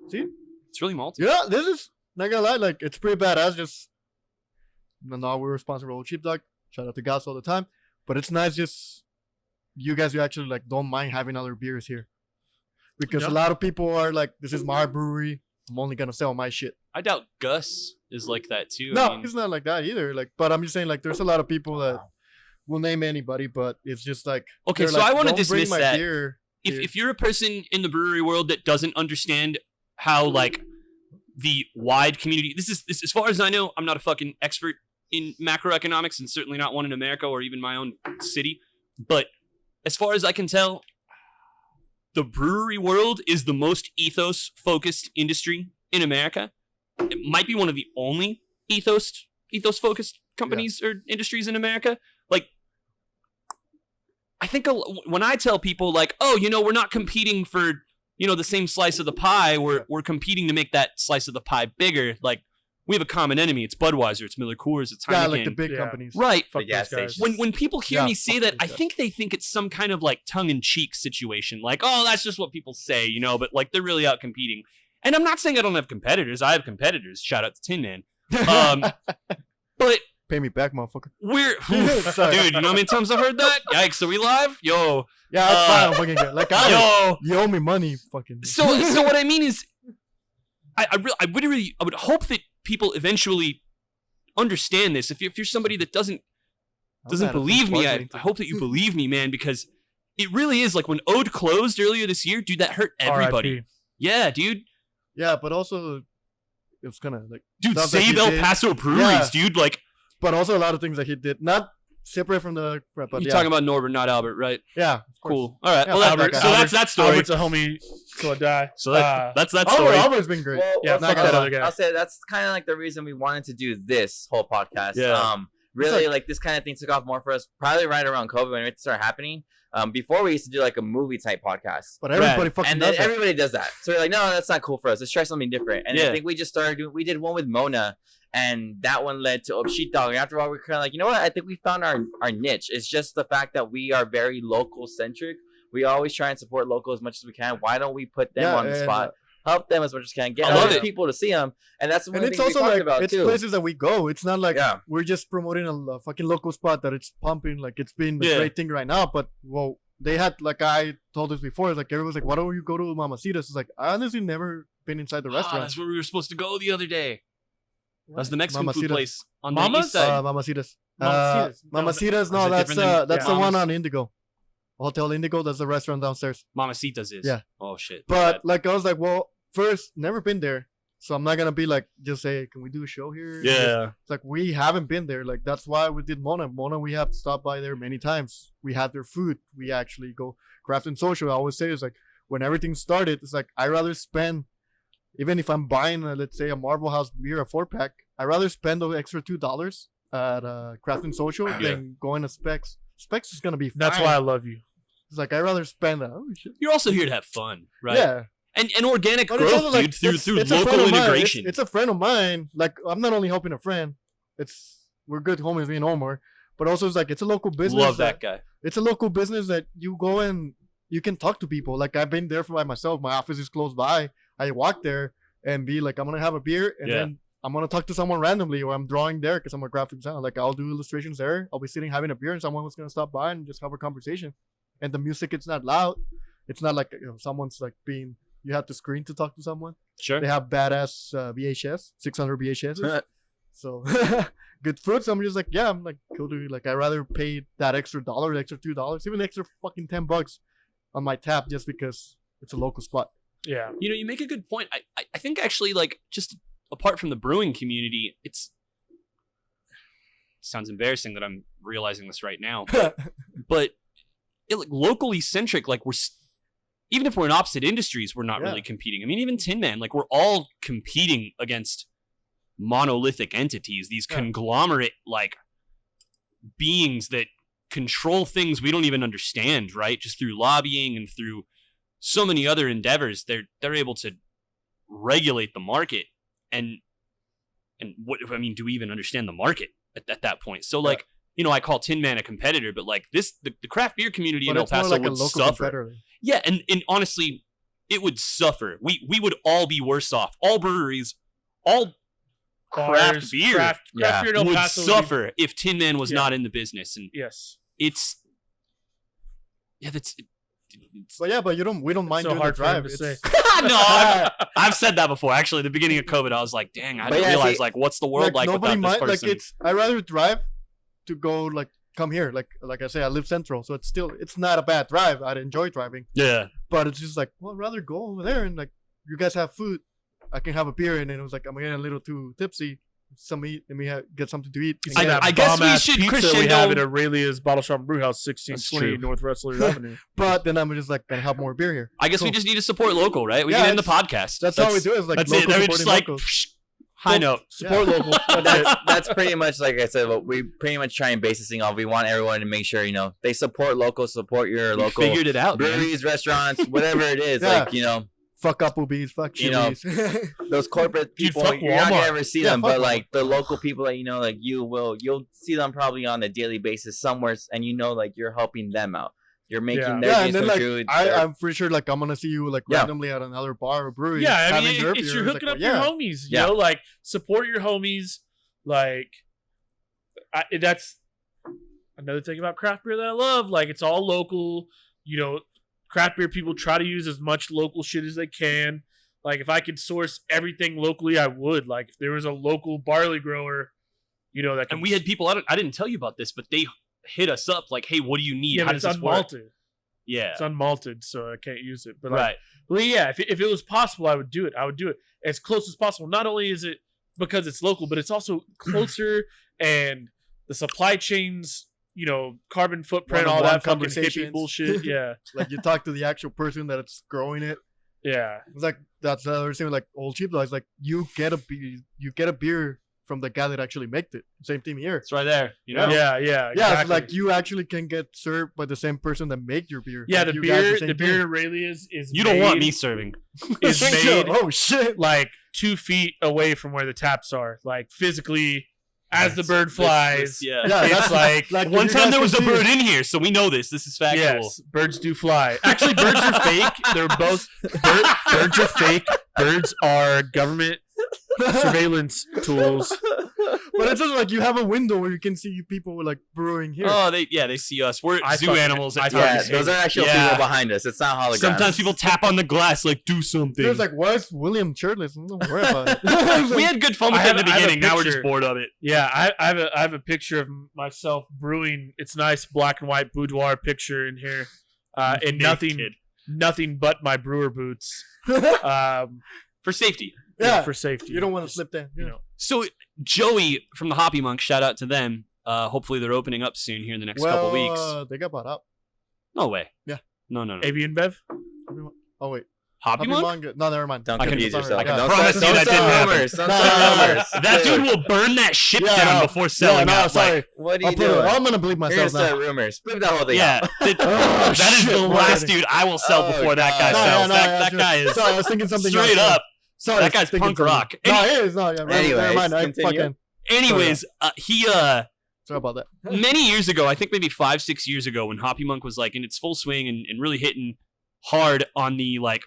B: See,
A: it's really malty.
B: yeah, this is not gonna lie, like it's pretty badass. Just no, we're responsible with SheepDOg. Shout out to Gas all the time, but it's nice just you guys. You actually like don't mind having other beers here because
D: Yeah.
B: a lot of people are like, "This is my brewery. I'm only gonna sell my shit."
A: I doubt Gus is like that too.
B: No,
A: I mean,
B: it's not like that either. Like, but I'm just saying, like, there's a lot of people that will name anybody, but it's just like,
A: okay,
B: they're
A: so
B: like,
A: I want to
B: "Don't bring
A: dismiss
B: my
A: that.
B: beer here."
A: If you're a person in the brewery world that doesn't understand how like the wide community, this is as far as I know, I'm not a fucking expert in macroeconomics and certainly not one in America or even my own city, but as far as I can tell, the brewery world is the most ethos focused industry in America. It might be one of the only ethos focused companies or industries in America. Like, I think when I tell people like, oh, we're not competing for, the same slice of the pie, we're competing to make that slice of the pie bigger. Like, we have a common enemy. It's Budweiser, it's Miller Coors, it's Heineken.
B: Yeah, like the big
D: Yeah.
B: companies.
A: Right.
D: Fuck
C: The gas
D: those guys.
C: stations.
A: When people hear me say
B: fuck
A: that,
B: those
A: I
B: guys.
A: think they think it's some kind of like tongue-in-cheek situation. Like, oh, that's just what people say, you know, but like they're really out competing. And I'm not saying I don't have competitors. I have competitors. Shout out to Tin Man. But
B: Pay me back, motherfucker.
A: we're...
B: Sorry.
A: Dude, you know how many times I've heard that? Yikes, are we live? Yo.
B: Yeah, that's fine. I'm fucking good. Like,
A: Yo.
B: you owe me money, fucking.
A: So what I mean is, I would hope that people eventually understand this. If you're somebody that doesn't believe me, I hope that you believe me, man, because it really is like when Ode closed earlier this year, dude, that hurt everybody.
D: RIP.
A: Yeah, dude.
B: Yeah, but also, it was kind of like.
A: Dude,
B: stuff that
A: save
B: he
A: El
B: did.
A: Paso breweries,
B: Yeah.
A: dude. Like,
B: But also a lot of things that he did, not separate from the. But
A: you're
B: yeah.
A: talking about Norbert, not Albert, right?
B: Yeah, of course.
A: Cool. All right.
B: Yeah,
A: well, that,
B: Albert-
A: so that's that story.
D: Albert's a homie till I die.
A: So that's that
B: Albert,
A: story.
B: Albert's been great.
C: Well,
D: Yeah,
C: well,
D: fuck
C: so
D: that
C: I'll-
D: other guy.
C: I'll say that's kind of like the reason we wanted to do this whole podcast.
A: Yeah.
C: Really, like this kind of thing took off more for us probably right around COVID when it started happening. Before we used to do like a movie type podcast.
B: But everybody fucking
C: And
B: does
C: then
B: that.
C: everybody does that. So we're like, no, that's not cool for us. Let's try something different. And
A: Yeah.
C: I think we just started doing, we did one with Mona, and that one led to SheepDOg. And after a while, we're kind of like, you know what? I think we found our niche. It's just the fact that we are very local centric. We always try and support local as much as we can. Why don't we put them
B: Yeah,
C: on the
B: and,
C: spot? Help them as much as we can. Get
A: I love
C: other
A: it.
C: people to see them. And that's one
B: And
C: of the
B: it's
C: things
B: also
C: we talked
B: like
C: about
B: it's
C: too.
B: places that we go. It's not like
C: Yeah.
B: we're just promoting a fucking local spot that it's pumping. Like it's been the
A: Yeah.
B: great thing right now. But well, they had like I told this before. It's like everyone's like, why don't you go to Mamacita's? It's like I honestly never been inside the restaurant.
A: That's where we were supposed to go the other day. That's the Mexican food
B: Mamacita's.
A: place on the
D: Mama's?
A: east side.
B: Mamacita's.
D: Mamacitas.
B: Mamacita's. No,
A: Is it
B: that's
A: different than
B: that's the one
A: Mama's?
B: on Indigo, Hotel Indigo. That's the restaurant downstairs.
A: Mamacita's is.
B: Yeah.
A: Oh shit.
B: But like I was like, well, first never been there, so I'm not gonna be like just say, can we do a show here?
A: yeah.
B: It's like we haven't been there. Like that's why we did Mona. Mona, we have stopped by there many times. We had their food. We actually go craft and social. I always say it's like when everything started, it's like I rather spend, even if I'm buying let's say a Marble House beer, a 4-pack, I rather spend those extra $2 at craft and social than going to Specs. Specs is gonna be fine.
D: That's why I love you.
B: It's like I rather spend that. Oh shit.
A: You're also here to have fun, right?
B: Yeah.
A: And organic
B: But it's
A: growth,
B: also,
A: dude, through
B: it's a
A: local
B: friend of mine.
A: integration.
B: It's a friend of mine. Like I'm not only helping a friend. We're good homies, me and Omar. But also it's like it's a local business.
A: Love that guy.
B: It's a local business that you go and you can talk to people. Like I've been there for by myself. My office is close by. I walk there and be like, I'm gonna have a beer, and
A: Yeah.
B: then I'm gonna talk to someone randomly, or I'm drawing there because I'm a graphic designer. Like I'll do illustrations there. I'll be sitting having a beer, and someone was gonna stop by and just have a conversation. And the music, it's not loud. It's not like someone's like being. You have to screen to talk to someone.
A: Sure.
B: They have badass VHS, 600 VHS. So good food. So I'm just like, yeah, I'm like, cool, dude. Like, I'd rather pay that extra $1, extra $2, even extra fucking $10 on my tab just because it's a local spot.
D: Yeah.
A: You know, you make a good point. I think actually, like, just apart from the brewing community, it sounds embarrassing that I'm realizing this right now, but like locally centric, like even if we're in opposite industries, we're not
B: Yeah.
A: really competing. I mean, even Tin Man, like we're all competing against monolithic entities, these
B: Yeah.
A: conglomerate like beings that control things we don't even understand, right? Just through lobbying and through so many other endeavors, they're able to regulate the market. And what I mean, do we even understand the market at that point? So like, you know, I call Tin Man a competitor, but like the craft beer community in
B: But
A: El
B: it's more
A: Paso
B: like a
A: would
B: local
A: suffer.
B: competitor.
A: Yeah, and honestly, it would suffer. We would all be worse off. All breweries, all craft
D: Bars,
A: beer
D: Craft beer in El
A: would
D: Paso
A: suffer if Tin Man was
D: Yeah.
A: not in the business. And
D: Yes.
A: it's
B: But yeah, but we don't mind
D: so
B: doing
D: hard
B: the
D: for him
B: drive.
D: to
B: It's-
D: say.
A: no, I've said that before. Actually, at the beginning of COVID, I was like, dang, I
C: But
A: didn't
C: yeah,
A: realize
C: see,
A: like what's the world like
B: nobody
A: without this
B: mind.
A: person.
B: Like I'd rather drive to go like come here. Like I say, I live central, so it's not a bad drive. I'd enjoy driving,
A: Yeah.
B: but it's just like, well, I'd rather go over there and like you guys have food. I can have a beer, and then it was like I'm getting a little too tipsy. Some eat, let me get something to eat.
D: You
A: I-
D: see that
A: I guess we
D: bomb-ass
A: should
D: pizza we
A: crescendo-
D: have at Aurelia's Bottle Shop and Brewhouse,
A: That's
D: 1620
A: true.
D: North Resler Avenue.
B: But then I'm just like gonna have more beer here.
A: I guess we
B: Cool.
A: just need to support local, right? We
B: Yeah,
A: can end the podcast.
B: That's all we do is like
A: That's it.
B: local
A: They're just
B: supporting
A: like
B: locals.
A: high note.
D: Support
B: Yeah.
D: local.
C: But
D: That's it.
C: that's pretty much like I said. What we pretty much try and base this thing off. We want everyone to make sure they support local, support your
A: We
C: local
A: figured it out, man.
C: breweries, restaurants, whatever it is.
B: Yeah.
C: Like
B: Fuck Applebee's, fuck
C: You know,
B: Chili's.
C: those corporate
D: Dude,
C: people,
D: fuck
C: you're not gonna
D: Walmart.
C: ever see
B: Yeah,
C: them,
B: fuck
C: but
B: Walmart.
C: like the local people that like you'll see them probably on a daily basis somewhere, and like you're helping them out. You're making their
B: Yeah,
C: dreams
B: and then
C: come
B: like
C: true.
B: I'm pretty sure like I'm gonna see you like
C: Yeah.
B: randomly at another bar or brewery.
D: Yeah, I
B: having
D: mean,
B: your
D: it's
B: beer.
D: you're
B: It's
D: hooking
B: like,
D: up
B: well,
D: your
B: yeah.
D: homies. You
C: Yeah.
D: know, like support your homies. Like, that's another thing about craft beer that I love. Like, it's all local. You know, craft beer people try to use as much local shit as they can. Like, if I could source everything locally, I would. Like, if there was a local barley grower, you know, that.
A: And we had people. I didn't tell you about this, but they hit us up like, "Hey, what do you need?
D: Yeah,
A: How
D: but
A: does
D: it's
A: this work?"
D: unmalted.
A: Yeah,
D: It's unmalted, so I can't use it. But like,
A: right.
D: Well, yeah, if it was possible, I would do it. I would do it as close as possible. Not only is it because it's local, but it's also closer, and the supply chains, you know, carbon footprint, all
B: One-on-one
D: that fucking hippie
B: conversations.
D: bullshit. Yeah,
B: Like you talk to the actual person that's growing it.
D: yeah,
B: It's like that's the other thing with like old cheap dogs. Like you get a beer from the guy that actually made it. Same thing here.
A: It's right there. You know.
D: yeah.
B: Yeah,
D: Exactly.
B: so like you actually can get served by the same person that made your beer.
D: yeah,
B: Like,
D: the
B: you guys
D: beer,
B: same
D: the
B: thing.
D: beer Aurelia is
A: You don't want
D: made-
A: me serving.
D: is made
B: Oh shit!
D: like 2 feet away from where the taps are, like physically, as the bird flies.
A: Yeah.
B: Yeah,
D: It's
B: that's
D: like
A: One
B: you
A: time
B: guys
A: there was a
B: can see
A: bird
B: it.
A: in here, so we know this. This is factual.
D: Yes, birds do fly. Actually, birds are fake. They're both birds are fake. Birds are government surveillance tools.
B: But it's just like you have a window where you can see people like brewing here.
A: Oh, they see us. We're
D: I
A: zoo
D: fucking-
A: animals
D: I
A: at
D: fucking
C: Yeah,
A: times.
D: hate
C: those are actual
A: Yeah.
C: people behind us. It's not holograms.
A: Sometimes people tap on the glass like, do something.
B: There's like, why is William shirtless? Don't worry about it.
A: We had good fun with
D: I
A: it in
D: have-
A: the
D: I have a
A: beginning. Now we're just
D: picture.
A: bored of it.
D: Yeah, I have a picture of myself brewing. It's nice black and white boudoir picture in here, and
A: Naked.
D: nothing but my brewer boots.
A: For safety.
B: Yeah,
D: for safety.
B: you don't want to slip down.
D: You know.
A: So Joey from the Hoppy Monk, shout out to them. Hopefully they're opening up soon here in the next couple weeks.
B: They got bought up.
A: No way.
B: Yeah.
A: No.
D: AB and Bev.
B: Oh wait,
A: Hoppy Monk?
B: No, never mind.
C: Don't
A: I can-
C: confuse
B: sorry,
C: yourself.
B: I got-
C: Don't
A: promise
C: start-
A: you that
C: don't
A: didn't
C: start
A: happen.
C: rumors. Don't
B: No,
C: start
B: no, no.
C: rumors.
A: That
C: Dude,
A: dude will burn that ship
B: Yeah,
A: down
B: no.
A: before selling
B: no,
A: out.
B: sorry.
A: Like,
C: What are
B: I'll
C: you
B: put it,
C: doing?
B: I'm gonna bleep
C: You're gonna
B: myself
C: start
B: now.
C: rumors. Bleep that whole thing
A: yeah,
C: out.
A: that is
B: shit,
A: the
B: what
A: last
B: is it?
A: dude I will sell
C: Oh,
A: before that guy
C: God.
A: sells.
B: No,
A: that guy is
B: Sorry, I was thinking something
A: straight
B: else.
A: up.
B: Sorry,
A: That
B: I was
A: guy's
B: thinking
A: punk
B: something.
A: rock.
B: No, it is. No, yeah.
C: Anyways,
B: Never mind. I
C: continue.
B: fucking.
A: Anyways, he
B: Sorry about that.
A: many years ago, I think maybe 5-6 years ago, when Hoppy Monk was like in its full swing and really hitting hard on the like,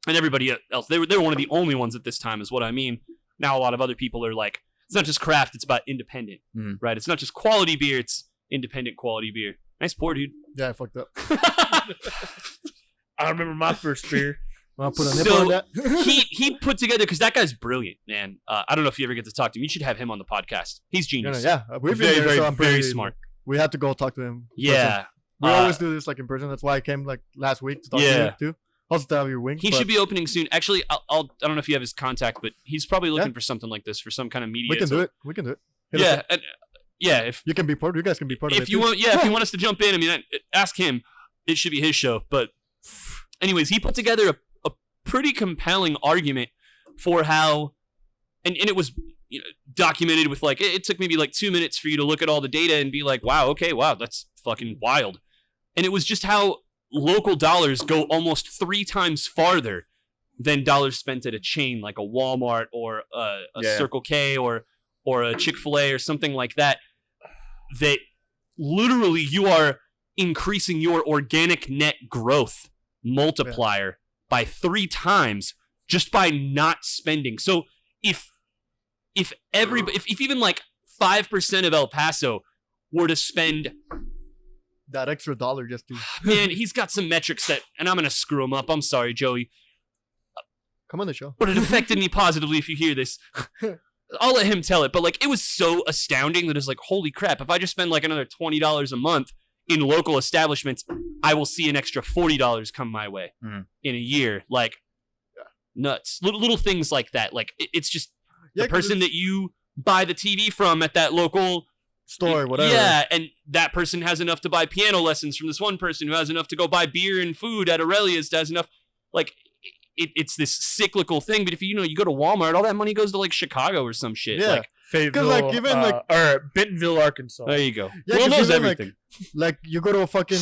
A: and everybody else, they were one of the only ones at this time, is what I mean. Now a lot of other people are like, it's not just craft, it's about independent,
C: Mhm.
A: right? It's not just quality beer, it's independent quality beer. Nice pour, dude.
B: Yeah, I fucked up.
D: I remember my first beer.
B: I'll put a
A: So,
B: nipple on that.
A: he put together, because that guy's brilliant, man. I don't know if you ever get to talk to him. You should have him on the podcast. He's genius.
B: Yeah, we've been
A: Very,
B: there,
A: very,
B: so I'm
A: very
B: pretty
A: smart.
B: We had to go talk to him.
A: Yeah.
B: We
A: Uh,
B: always do this like in person. That's why I came like last week to talk to
A: Yeah.
B: you too. Also to have your wing.
A: He should be opening soon. Actually, I don't know if you have his contact, but he's probably looking
B: Yeah.
A: for something like this, for some kind of media.
B: We can do it. We can do it. Hit us
A: Yeah,
B: up.
A: and, yeah. If
B: You can be part. You guys can be part of it.
A: if you
B: too.
A: want, yeah, if you want us to jump in, I mean, ask him. It should be his show. But anyways, he put together a pretty compelling argument for how, and it was documented with like, it took maybe like 2 minutes for you to look at all the data and be like, wow, okay, wow, that's fucking wild. And it was just how local dollars go almost 3 times farther than dollars spent at a chain like a Walmart or a
C: Yeah.
A: Circle K or a Chick-fil-A or something like that. That literally you are increasing your organic net growth multiplier by 3 times just by not spending. So if even like 5% of El Paso were to spend,
B: that extra dollar just to
A: man, he's got some metrics that, and I'm gonna screw him up. I'm sorry, Joey,
B: come on the show.
A: but it affected me positively. If you hear this, I'll let him tell it. But like, it was so astounding that it's like, holy crap! If I just spend like another $20 a month in local establishments, I will see an extra $40 come my way
C: Mhm.
A: in a year. Like, nuts. Little things like that. Like, it's just the
B: 'cause
A: person
B: it's
A: that you buy the TV from at that local
B: store, whatever.
A: Yeah, and that person has enough to buy piano lessons from this one person who has enough to go buy beer and food at Aurelia's, has enough. Like, it's this cyclical thing. But if you go to Walmart, all that money goes to like Chicago or some shit.
B: Yeah.
A: Like,
D: Fayetteville,
B: like, even, like-
D: or Bentonville, Arkansas.
A: there you go.
B: Yeah,
A: Will
B: 'cause
A: knows
B: even, like,
A: everything.
B: Like you go to a fucking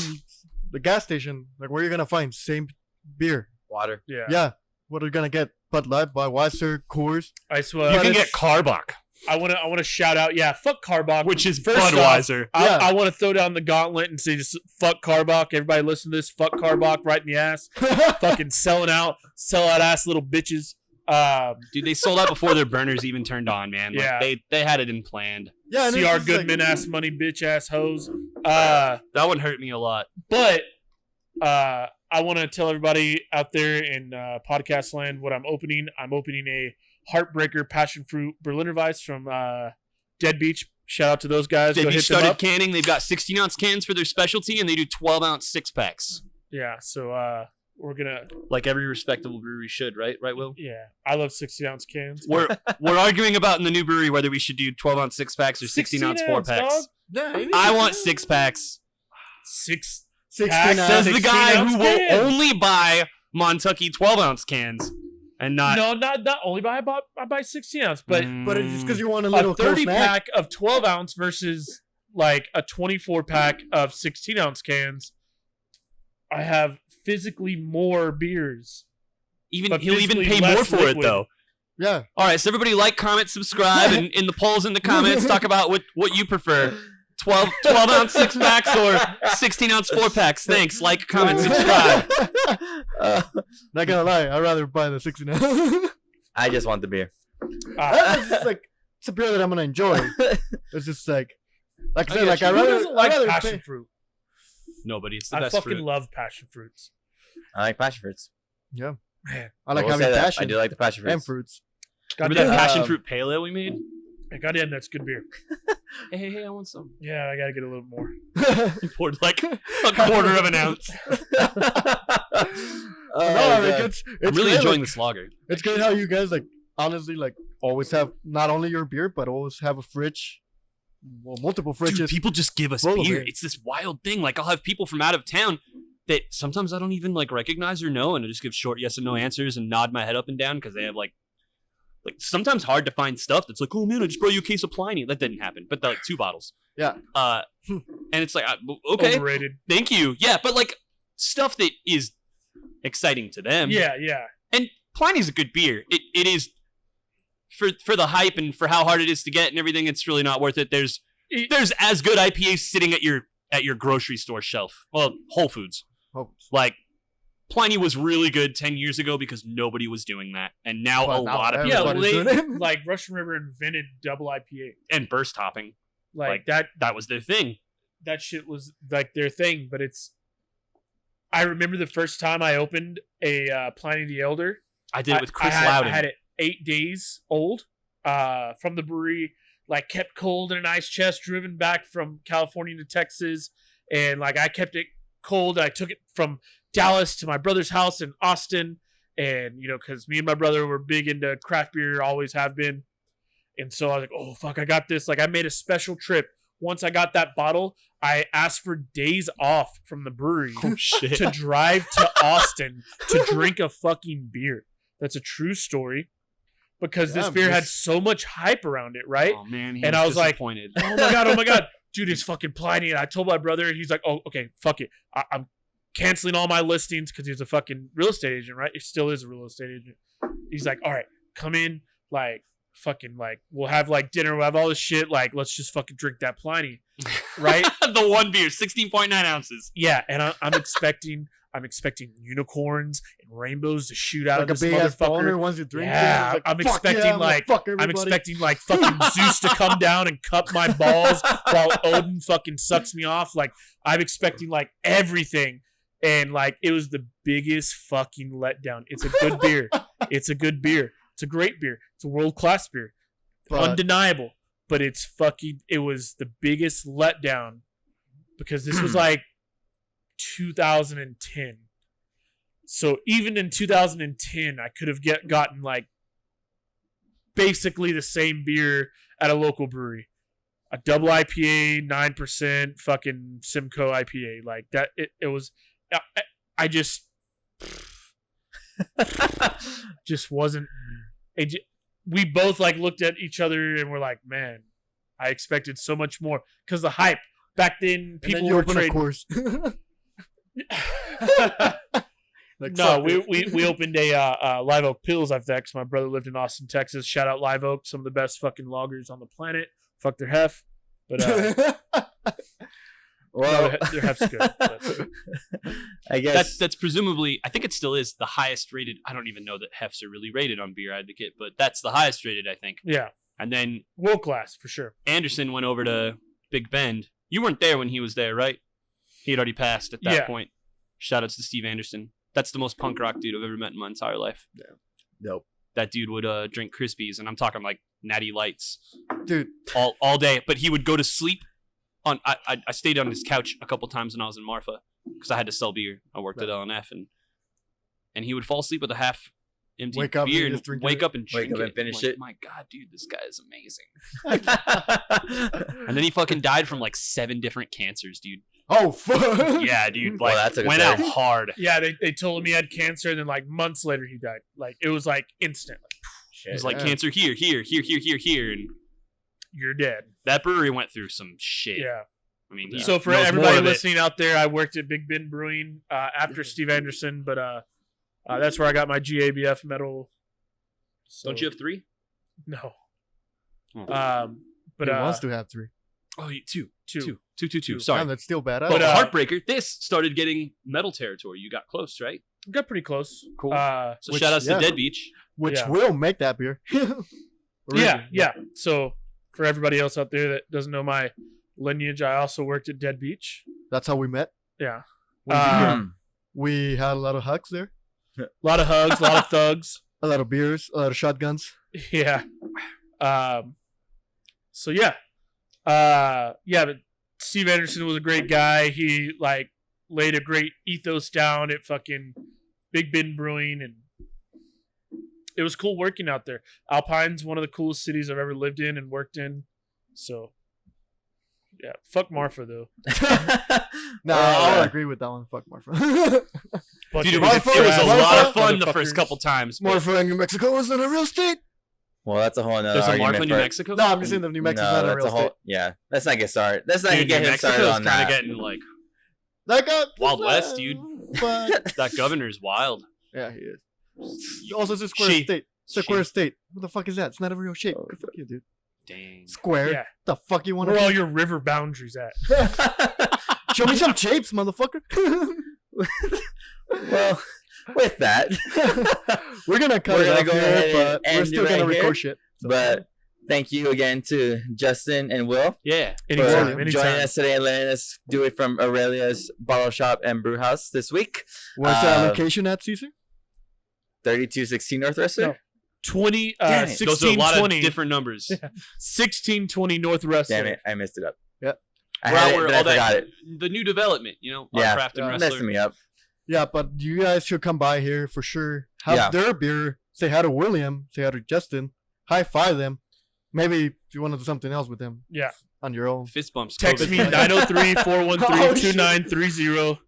B: the gas station. Like where you gonna find same beer?
C: Water.
D: Yeah.
B: Yeah. what are you gonna get? Bud Light, Budweiser, Coors.
D: I swear.
A: You
B: But
A: can
B: it's-
A: get Carbach,
D: I want to shout out. Yeah, fuck Carbach.
A: which is
D: First off,
A: Budweiser.
B: Yeah.
D: I want to throw down the gauntlet and say just fuck Carbach. Everybody listen to this. Fuck Carbach right in the ass. Fucking selling out. Sell out ass little bitches.
A: Dude, they sold out before their burners even turned on, man. Like,
D: Yeah.
A: they had it in planned.
B: Yeah, and it's
D: CR
B: just
D: Goodman
B: like,
D: ass money bitch ass hoes.
A: That one hurt me a lot.
D: But I want to tell everybody out there in podcast land what I'm opening. I'm opening a Heartbreaker Passion Fruit Berliner Weiss from Dead Beach. Shout out to those guys.
A: They
D: Go hit them
A: started
D: up.
A: canning. They've got 16-ounce cans for their specialty, and they do 12-ounce six-packs.
D: Yeah, so we're gonna.
A: Like every respectable brewery should, right? Right, Will?
D: Yeah, I love 60-ounce cans.
A: We're arguing about in the new brewery whether we should do 12-ounce six-packs or 16-ounce
D: 16-ounce,
A: four-packs.
D: dog.
B: yeah, it is.
A: I want six-packs.
B: 16
D: Says
A: Says the guy
D: 16-ounce
A: who will
D: cans.
A: only buy Montucky 12-ounce cans and not...
D: No, not only I buy 16-ounce, but
B: But it's just because you want a
D: a
B: little
D: 30
B: snack.
D: pack of 12-ounce versus like a 24 pack of 16-ounce cans. I have physically more beers. But
A: He'll even
D: physically
A: pay more
D: less
A: for it,
D: liquid.
A: though.
B: Yeah.
A: All right, so everybody like, comment, subscribe, and in the polls in the comments, talk about what you prefer. 12-ounce six-packs or 16-ounce four-packs. Thanks. Like, comment, subscribe.
B: Not gonna lie, I'd rather buy the 16.
C: I just want the beer.
B: It's just like it's a beer that I'm gonna enjoy. It's just like I said, like
D: Who
B: I rather
D: doesn't like
B: I'd rather
D: passion
B: pay.
D: fruit?
A: Nobody. It's the
D: I
A: best
D: fucking
A: fruit.
D: love passion fruits.
C: I like passion fruits.
B: Yeah,
D: Man,
B: I like
C: will
B: having
C: say that.
B: passion
C: I do like the passion
B: and
C: fruits.
B: fruits.
A: Remember
D: goddamn,
A: that passion
C: Um,
A: fruit pale ale we made?
D: goddamn, that's good beer.
A: Hey, I want some.
D: Yeah, I gotta get a little more.
A: You poured like a quarter of an ounce.
B: No, I mean, it's
A: I'm really
B: great,
A: enjoying
B: like,
A: this lager.
B: It's good how you guys like honestly like always have not only your beer but always have a fridge, well, multiple fridges.
A: Dude, people just give us
B: full of
A: beer.
B: it.
A: It's this wild thing. Like, I'll have people from out of town that sometimes I don't even like recognize or know, and I just give short yes and no answers and nod my head up and down because they have like sometimes hard to find stuff that's like, oh man, I just brought you a case of Pliny. That didn't happen, but they're like 2 bottles.
B: Yeah.
A: And it's like, okay,
D: Overrated.
A: thank you. Yeah, but like stuff that is exciting to them.
D: Yeah.
A: And Pliny's a good beer. It is for the hype and for how hard it is to get and everything. It's really not worth it. There's as good IPAs sitting at your grocery store shelf. Well, Whole Foods.
B: Oh,
A: Like Pliny was really good 10 years ago because nobody was doing that, and now
B: Well,
A: a
B: now
A: lot of
D: Yeah,
A: people
D: well,
B: Everybody's
D: they,
B: doing it.
D: like Russian River invented double IPA.
A: and burst hopping.
D: Like
A: Like, that was their thing.
D: that shit was like their thing. But I remember the first time I opened a Pliny the Elder.
A: I did it with Chris
D: I
A: Loudon.
D: had it 8 days old from the brewery, like kept cold in an ice chest, driven back from California to Texas. And like I kept it cold. I took it from Dallas to my brother's house in Austin. And, because me and my brother were big into craft beer, always have been. And so I was like, oh, fuck, I got this. Like I made a special trip. Once I got that bottle, I asked for days off from the brewery
A: Oh shit.
D: to drive to Austin to drink a fucking beer. That's a true story because this
B: Yeah,
D: beer had
B: just-
D: so much hype around it, right?
A: Oh man,
D: And I was like,
A: disappointed.
D: Oh my god, dude, it's fucking Pliny. And I told my brother, and he's like, oh, okay, fuck it. I'm canceling all my listings because he's a fucking real estate agent, right? He still is a real estate agent. He's like, all right, come in, like, fucking, like, we'll have, like, dinner, we'll have all this shit, like, let's just fucking drink that Pliny, right?
A: The one beer, 16.9 ounces.
D: Yeah, and I'm expecting unicorns and rainbows to shoot out
B: like a
D: of this
B: big ass boner
D: motherfucker.
B: once you drink
D: Yeah,
B: it. It's like,
D: I'm
B: fuck
D: expecting,
B: yeah, I'm gonna
D: like-
B: fuck
D: I'm
B: everybody.
D: expecting like fucking Zeus to come down and cup my balls while Odin fucking sucks me off. Like I'm expecting like everything, and like it was the biggest fucking letdown. It's a good beer. It's a good beer. It's a great beer. It's a world class beer.
B: But-
D: Undeniable. But it was the biggest letdown because this was like 2010. So even in 2010, I could have gotten like basically the same beer at a local brewery. A double IPA, 9%, fucking Simcoe IPA. Like that, it was, I just wasn't, we both like looked at each other and were like, man, I expected so much more. Because the hype, back then,
B: And
D: people
B: then you
D: were
B: open a
D: trading.
B: course. Like,
D: No,
B: fuck
D: we opened a Live Oak Pills after that because my brother lived in Austin, Texas. Shout out Live Oak, some of the best fucking loggers on the planet. Fuck their hef, but
C: Well,
D: no, their hef's good. But.
C: I guess
A: That's presumably, I think it still is the highest rated. I don't even know that hefs are really rated on Beer Advocate, but that's the highest rated, I think.
D: Yeah,
A: And then
D: world class for sure.
A: Anderson went over to Big Bend. You weren't there when he was there, right? He had already passed at that
D: Yeah.
A: point. Shout outs to Steve Anderson. That's the most punk rock dude I've ever met in my entire life.
B: Dope.
A: That dude would drink Krispies, and I'm talking like Natty Lights
B: Dude,
A: all day. But he would go to sleep on. I stayed on his couch a couple times when I was in Marfa because I had to sell beer. I worked at LNF, and he would fall asleep with a half empty
B: Wake up and
A: beer
B: just
A: and
B: drink
A: wake
B: it.
A: up and drink
C: Wake up
A: it.
C: and finish
A: Like,
C: it.
A: My God, dude, this guy is amazing. And then he fucking died from like 7 different cancers, dude.
B: oh fuck.
A: Yeah, dude.
C: Well,
A: Like,
C: that took a
A: went out
C: turn.
A: hard.
D: Yeah, they told him he had cancer, and then like months later he died. Like it was like instant. Like,
A: It was like
B: Yeah.
A: cancer here, and
D: you're dead.
A: that brewery went through some shit.
D: Yeah.
A: I mean, he
D: So for
A: knows more
D: everybody
A: of it.
D: listening out there, I worked at Big Ben Brewing after Steve Anderson, but that's where I got my GABF medal. So,
A: Don't you have 3?
D: No.
A: Oh.
D: But
B: He wants to have 3.
A: Oh, 2.
D: two.
A: Sorry.
B: Damn, that's still badass.
A: But
D: But,
A: Heartbreaker, this started getting metal territory. You got close, right?
D: Got pretty close.
A: Cool. So
B: Which-
A: shout outs
B: yeah.
A: to Dead Beach.
B: Which
D: yeah.
B: will make that beer.
D: Yeah. So for everybody else out there that doesn't know my lineage, I also worked at Dead Beach.
B: That's how we met.
D: Yeah.
B: We had a lot of hugs there,
D: A lot of hugs, a lot of thugs.
B: a lot of beers, a lot of shotguns.
D: Yeah. So yeah. But Steve Anderson was a great guy. He like laid a great ethos down at fucking Big Ben Brewing, and it was cool working out there. Alpine's one of the coolest cities I've ever lived in and worked in. So yeah, fuck Marfa though.
B: No, I'll agree with that one. Fuck Marfa.
D: Bunch
A: Dude,
D: of
A: it was a
D: trash
A: lot of fun the first
D: motherfuckers.
A: couple times. but
B: Marfa in New Mexico wasn't a real state.
C: well, that's a whole nother
A: There's a
C: argument.
A: Marfa, New
C: for-
A: Mexico?
B: No, I'm just saying that New Mexico's
C: no,
B: not a
C: that's
B: real
C: a whole.
B: state.
C: Yeah, let's not get started. Let's not
A: Dude,
C: get
A: New
C: him started
A: Mexico's
C: on
A: kind of
C: that.
A: getting like,
B: That guy,
A: Wild West, dude.
B: But
A: that governor's wild.
B: yeah, he is. Also, it's a square state. It's a square state. What the fuck is that? It's not a real shape. Good fuck you, dude.
A: Dang.
B: Square.
D: Yeah.
B: The fuck you want
D: Where
B: to
D: all your river boundaries at?
B: Show me some shapes, motherfucker.
C: Well, with that,
B: We're gonna cut
C: We're
B: it
C: gonna
B: off
C: go
B: here,
C: ahead
B: but
C: and
B: we're
C: end
B: still
C: it
B: gonna
C: right
B: record
C: here.
B: shit. So.
C: but thank you again to Justin and Will
A: Yeah.
C: for
D: Anytime.
C: joining us today and letting us do it from Aurelia's Bottle Shop and Brewhouse this week.
B: Where's that location at, Cesar?
C: 3216 North Resler.
D: No. 20,
C: Damn it.
A: Those are a lot of
D: 1620,
A: different numbers.
D: 1620 North Resler.
C: Damn it, I messed it up.
B: Yep.
C: I
A: We're
C: had
A: out
C: it,
A: where
C: but I
A: all
C: forgot
A: that,
C: it.
A: the new development, our
C: Yeah.
A: craft and
C: Messing
A: wrestler.
C: me up.
B: Yeah, but you guys should come by here for sure. Have
C: Yeah.
B: their beer. Say hi to William. Say hi to Justin. High five them. Maybe if you want to do something else with them
D: Yeah.
B: on your own.
A: Fist bumps.
D: Text
A: COVID.
D: me 903-413-2930.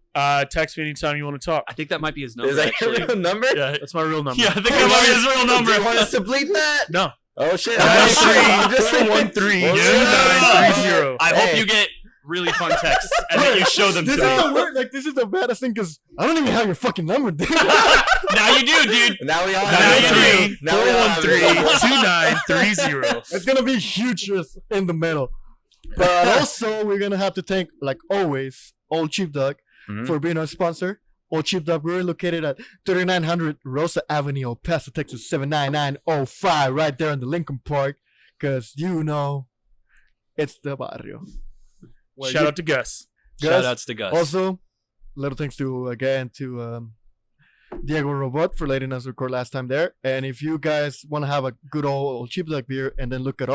D: Text me anytime you want to talk.
A: I think that might be his number,
C: Is that your
A: actually.
C: real number?
A: Yeah.
D: That's my real number.
A: Yeah, I think that might be his real number.
C: Do you want us to bleep that?
D: No.
C: Oh shit!
D: 903-413-2930.
A: I hope you get really fun texts and then you show them to
B: This
A: me.
B: is the word. Like this is the baddest thing because I don't even have your fucking number, dude.
A: Now you do, dude.
C: Now we all
A: Now
C: have
A: you
C: it.
A: do.
C: Now we all have it.
D: 413-2930.
B: It's gonna be huge just in the middle. But also, we're gonna have to thank, like always, Old SheepDOg
C: Mhm.
B: for being our sponsor. Old SheepDOg Brewery, located at 3900 Rosa Avenue, Paso Texas 79905, right there in the Lincoln Park. Cause it's the barrio. Well,
D: Shout out to Gus.
B: Gus.
A: Shout outs to Gus.
B: Also, little thanks to Diego Robot for letting us record last time there. And if you guys want to have a good old SheepDOg beer and then look at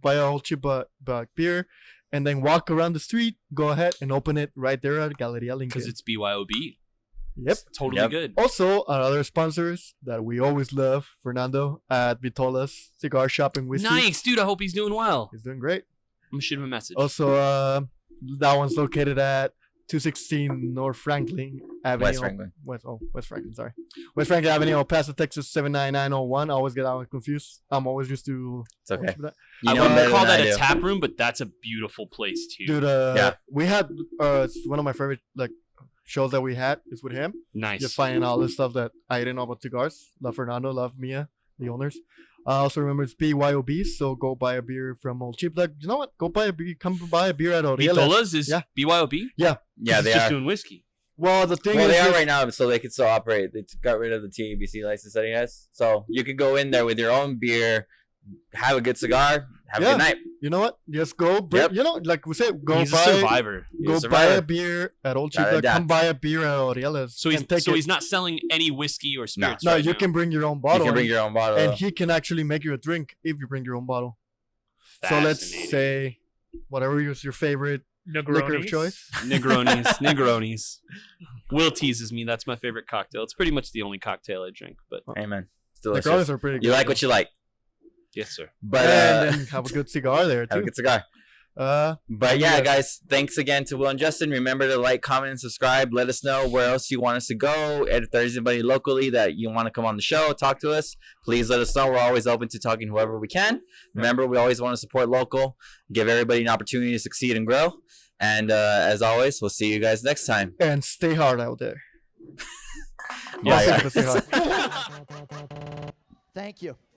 B: buy our old SheepDOg beer and then walk around the street, go ahead and open it right there at Galleria Lincoln.
A: Because it's BYOB.
B: Yep.
A: It's totally
C: Yep.
A: good.
B: Also, our other sponsors that we always love, Fernando at Vitolas Cigar Shop and Whiskey.
A: Nice, dude. I hope he's doing well.
B: He's doing great.
A: I'm going to shoot him a message.
B: Also, that one's located at 216 North Franklin Avenue.
C: West Franklin.
B: West Franklin, sorry. West Franklin Avenue, Paso Texas 79901. I always get that one confused. I'm always used to...
C: It's okay.
B: that.
C: You
A: I
C: know
A: wouldn't
C: better
A: call
C: than
A: that
C: I
A: a
C: do.
A: tap room, but that's a beautiful place, too.
B: Dude,
C: Yeah.
B: we had it's one of my favorite, like, shows that we had is with him.
A: Nice.
B: Just finding all this stuff that I didn't know about cigars. Love Fernando, love Mia, the owners. I also remember it's BYOB, so go buy a beer from Old SheepDOg. You know what? Go buy a beer. Come buy a beer at Aureilia.
A: Vitolas is
B: Yeah.
A: BYOB?
C: Yeah,
A: It's
C: they
A: just
C: are.
A: doing whiskey.
B: Well, the thing
C: Well,
B: is,
C: they are
B: this-
C: right now, so they can still operate. They got rid of the TABC license that he has, so you can go in there with your own beer, have a good cigar, have a
B: Yeah.
C: good night.
B: you know what? Just go.
C: Yep.
B: You know, like we said, go
A: He's a
B: buy.
A: survivor.
B: Go
C: He's a
B: buy a
C: survivor.
B: beer at Old
C: Gotta
B: SheepDOg.
C: adapt.
B: Come buy a beer at Aurelia's.
A: So he's
B: and take it.
A: he's not selling any whiskey or spirits.
B: No,
A: right
B: you
A: now.
B: can bring your own
C: You
B: bottle.
C: can bring
B: and-
C: your own bottle.
B: and he can actually make you a drink if you bring your own bottle. So let's
A: Fascinating.
B: say whatever is your favorite liquor of
D: Negronis.
B: choice.
A: Negronis. Will teases me. That's my favorite cocktail. It's pretty much the only cocktail I drink. But
C: Amen. It's
B: The
C: delicious.
B: colors are pretty good.
C: You like what you like,
A: yes, sir.
C: but
B: and then have a good cigar there
C: have a
B: too.
C: good cigar. But yeah,
B: yeah.
C: guys, thanks again to Will and Justin. Remember to like, comment, and subscribe. Let us know where else you want us to go. And if there's anybody locally that you want to come on the show, talk to us, please let us know. We're always open to talking to whoever we can. Remember, we always want to support local, give everybody an opportunity to succeed and grow. And as always, we'll see you guys next time.
B: And stay hard out there.
C: Bye,
B: Also,
C: guys.
B: stay hard.
E: Thank you.